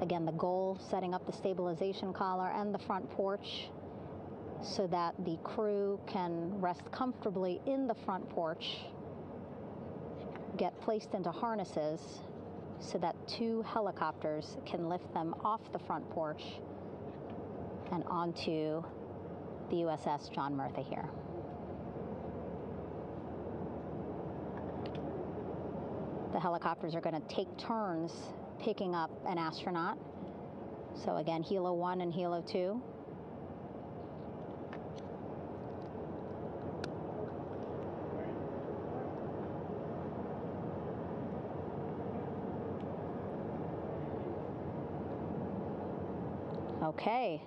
[SPEAKER 5] Again, the goal, setting up the stabilization collar and the front porch so that the crew can rest comfortably in the front porch, get placed into harnesses so that 2 helicopters can lift them off the front porch and onto the USS John Murtha here. The helicopters are going to take turns picking up an astronaut. So again, Helo 1 and Helo 2. Okay,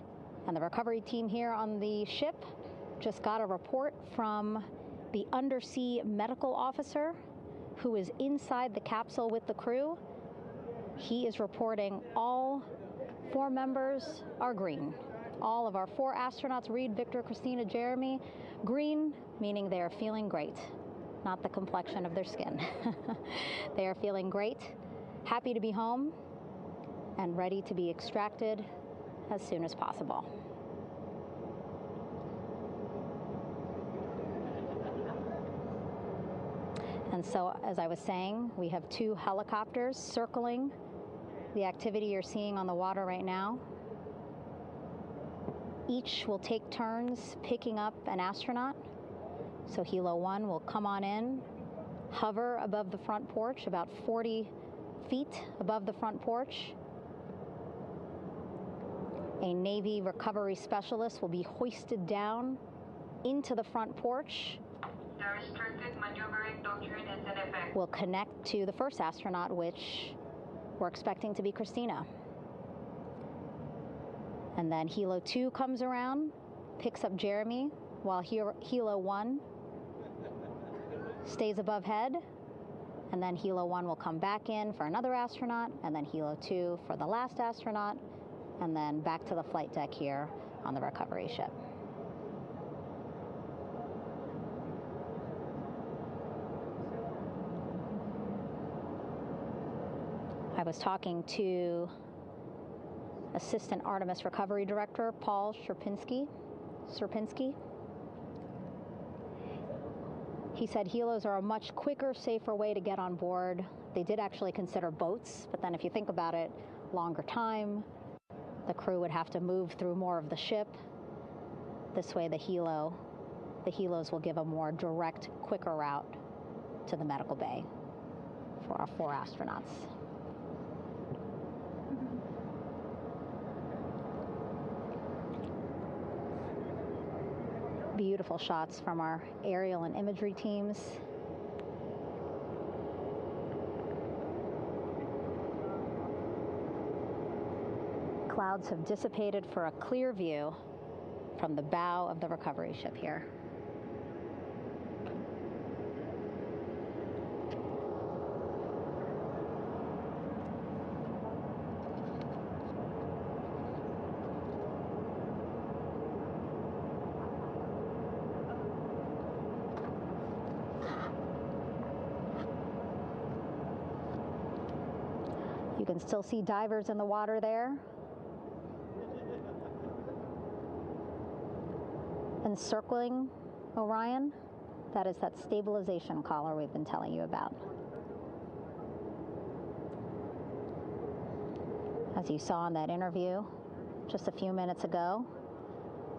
[SPEAKER 5] and the recovery team here on the ship just got a report from the undersea medical officer who is inside the capsule with the crew. He is reporting all 4 members are green. All of our 4 astronauts, Reed, Victor, Christina, Jeremy, green, meaning they are feeling great, not the complexion of their skin. They are feeling great, happy to be home, and ready to be extracted as soon as possible. And so, as I was saying, we have 2 helicopters circling the activity you're seeing on the water right now. Each will take turns picking up an astronaut. So Helo 1 will come on in, hover above the front porch, about 40 feet above the front porch. A Navy recovery specialist will be hoisted down into the front porch.
[SPEAKER 8] The restricted maneuvering doctrine is in effect.
[SPEAKER 5] We'll connect to the first astronaut, which we're expecting to be Christina. And then Helo 2 comes around, picks up Jeremy, while Helo 1 stays above head, and then Helo 1 will come back in for another astronaut, and then Helo 2 for the last astronaut, and then back to the flight deck here on the recovery ship. I was talking to Assistant Artemis Recovery Director Paul Sierpinski. He said helos are a much quicker, safer way to get on board. They did actually consider boats, but then if you think about it, longer time, the crew would have to move through more of the ship. This way the helos will give a more direct, quicker route to the medical bay for our 4 astronauts. Beautiful shots from our aerial and imagery teams. Clouds have dissipated for a clear view from the bow of the recovery ship here. You can still see divers in the water there. Encircling Orion, that is that stabilization collar we've been telling you about. As you saw in that interview just a few minutes ago,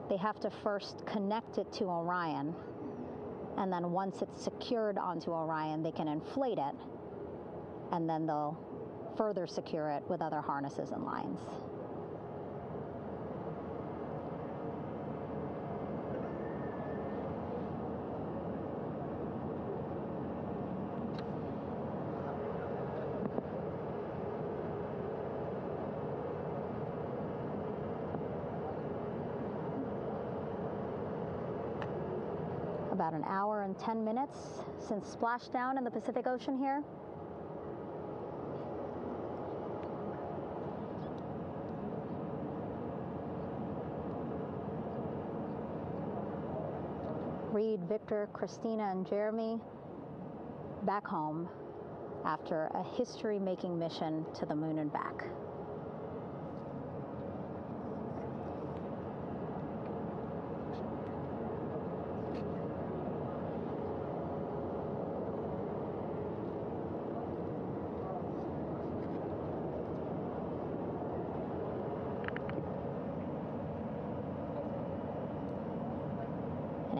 [SPEAKER 5] they have to first connect it to Orion, and then once it's secured onto Orion, they can inflate it, and then they'll further secure it with other harnesses and lines. About an hour and 10 minutes since splashdown in the Pacific Ocean here. Reed, Victor, Christina, and Jeremy back home after a history-making mission to the moon and back.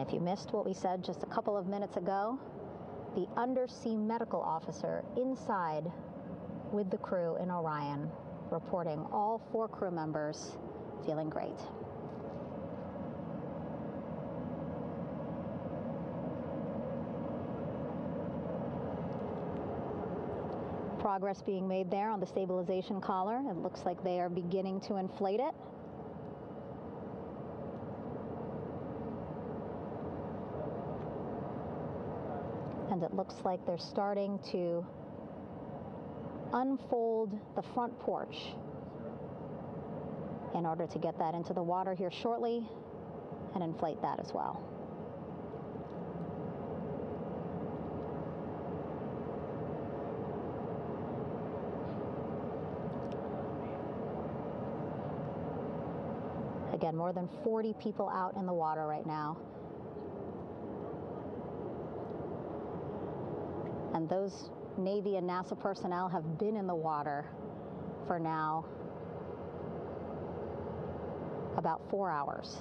[SPEAKER 5] If you missed what we said just a couple of minutes ago, the undersea medical officer inside with the crew in Orion reporting all 4 crew members feeling great. Progress being made there on the stabilization collar. It looks like they are beginning to inflate it. And it looks like they're starting to unfold the front porch in order to get that into the water here shortly and inflate that as well. Again, more than 40 people out in the water right now. And those Navy and NASA personnel have been in the water for now about 4 hours.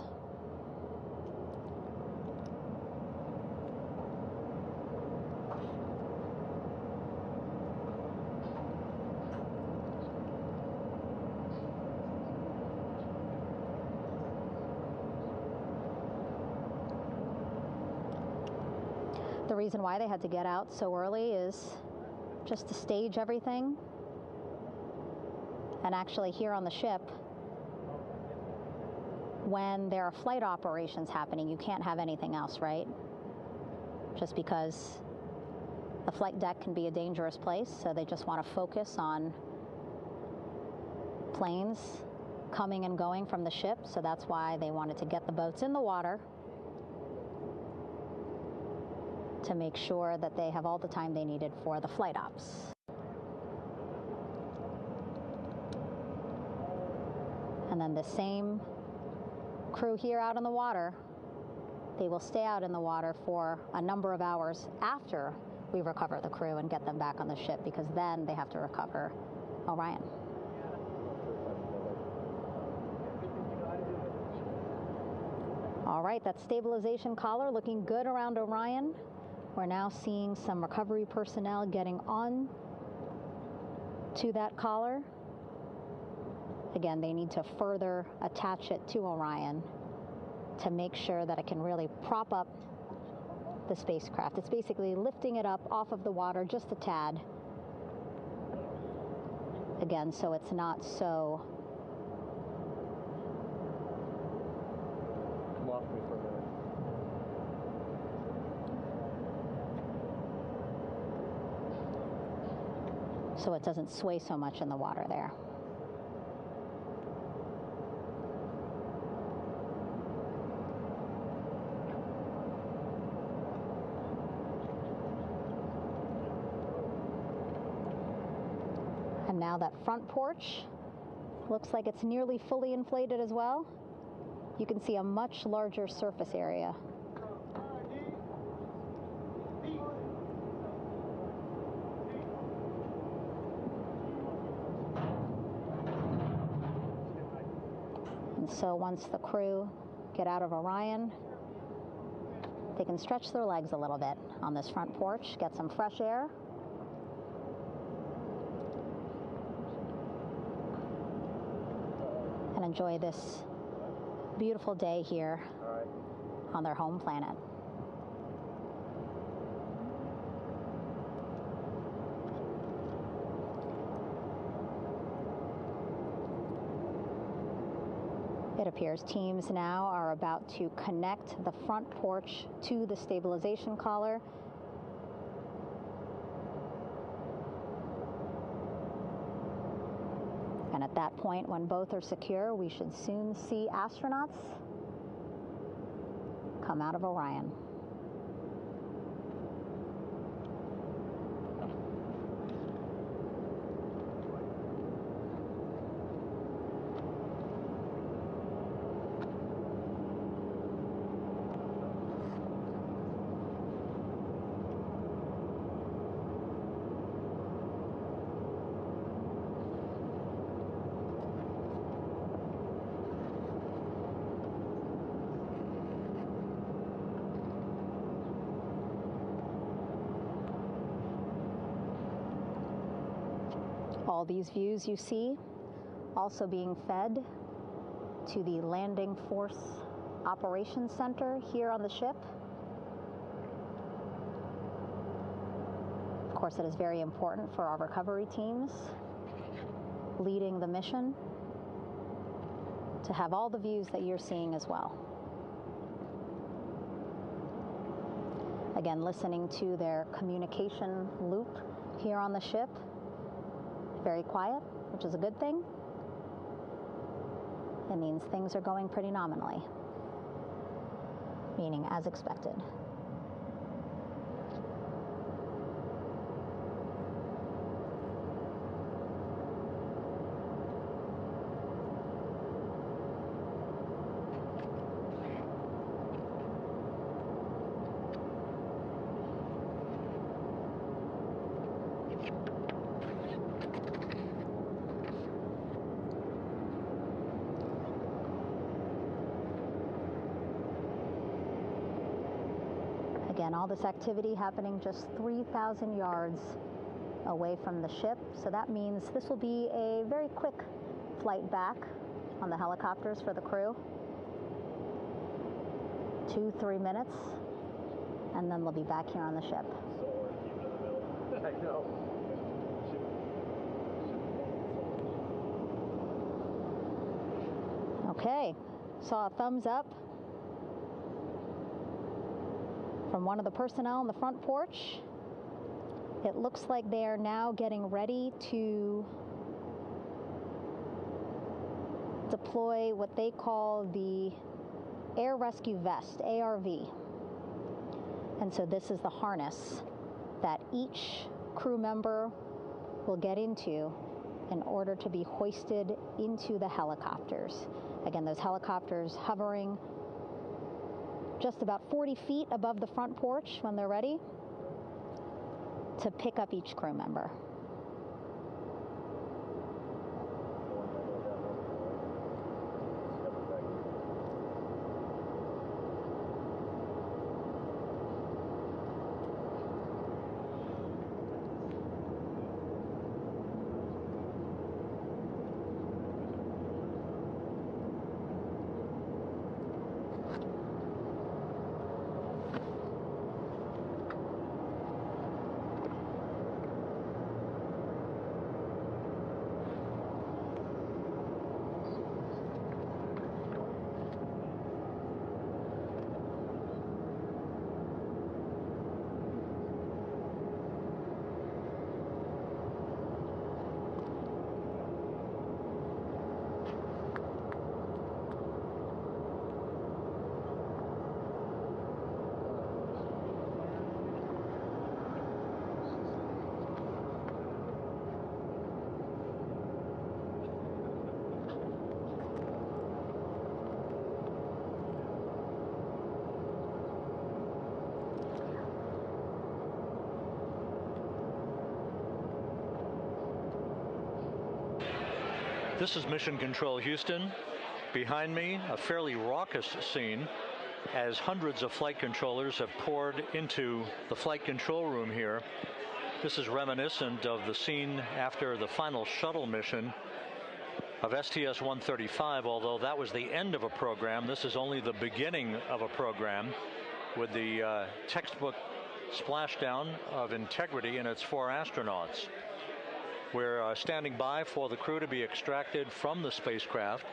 [SPEAKER 5] The reason why they had to get out so early is just to stage everything. And actually here on the ship, when there are flight operations happening, you can't have anything else, right? Just because the flight deck can be a dangerous place, so they just want to focus on planes coming and going from the ship, so that's why they wanted to get the boats in the water to make sure that they have all the time they needed for the flight ops. And then the same crew here out in the water, they will stay out in the water for a number of hours after we recover the crew and get them back on the ship, because then they have to recover Orion. All right, that stabilization collar looking good around Orion. We're now seeing some recovery personnel getting on to that collar. Again, they need to further attach it to Orion to make sure that it can really prop up the spacecraft. It's basically lifting it up off of the water just a tad. Again, so it's not so so it doesn't sway so much in the water there. And now that front porch looks like it's nearly fully inflated as well. You can see a much larger surface area. And so once the crew get out of Orion, they can stretch their legs a little bit on this front porch, get some fresh air. And enjoy this beautiful day here on their home planet. It appears teams now are about to connect the front porch to the stabilization collar. And at that point, when both are secure, we should soon see astronauts come out of Orion. All these views you see also being fed to the Landing Force Operations Center here on the ship. Of course, it is very important for our recovery teams leading the mission to have all the views that you're seeing as well. Again, listening to their communication loop here on the ship. Very quiet, which is a good thing. It means things are going pretty nominally, meaning as expected. Again, all this activity happening just 3,000 yards away from the ship. So that means this will be a very quick flight back on the helicopters for the crew. 2-3 minutes, and then they'll be back here on the ship.
[SPEAKER 7] I know.
[SPEAKER 5] Okay, saw a thumbs up from one of the personnel on the front porch. It looks like they are now getting ready to deploy what they call the Air Rescue Vest, ARV. And so this is the harness that each crew member will get into in order to be hoisted into the helicopters. Again, those helicopters hovering just about 40 feet above the front porch when they're ready to pick up each crew member.
[SPEAKER 1] This is Mission Control Houston. Behind me, a fairly raucous scene as hundreds of flight controllers have poured into the flight control room here. This is reminiscent of the scene after the final shuttle mission of STS-135, although that was the end of a program. This is only the beginning of a program with the textbook splashdown of Integrity and its 4 astronauts. We're standing by for the crew to be extracted from the spacecraft.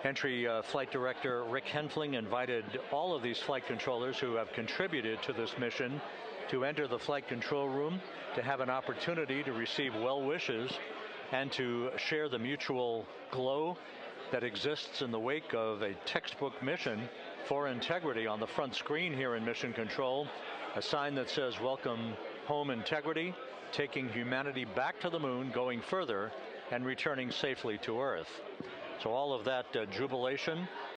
[SPEAKER 1] Entry Flight Director Rick Henfling invited all of these flight controllers who have contributed to this mission to enter the flight control room to have an opportunity to receive well wishes and to share the mutual glow that exists in the wake of a textbook mission for Integrity. On the front screen here in Mission Control, a sign that says "Welcome home, Integrity," taking humanity back to the moon, going further, and returning safely to Earth. So all of that jubilation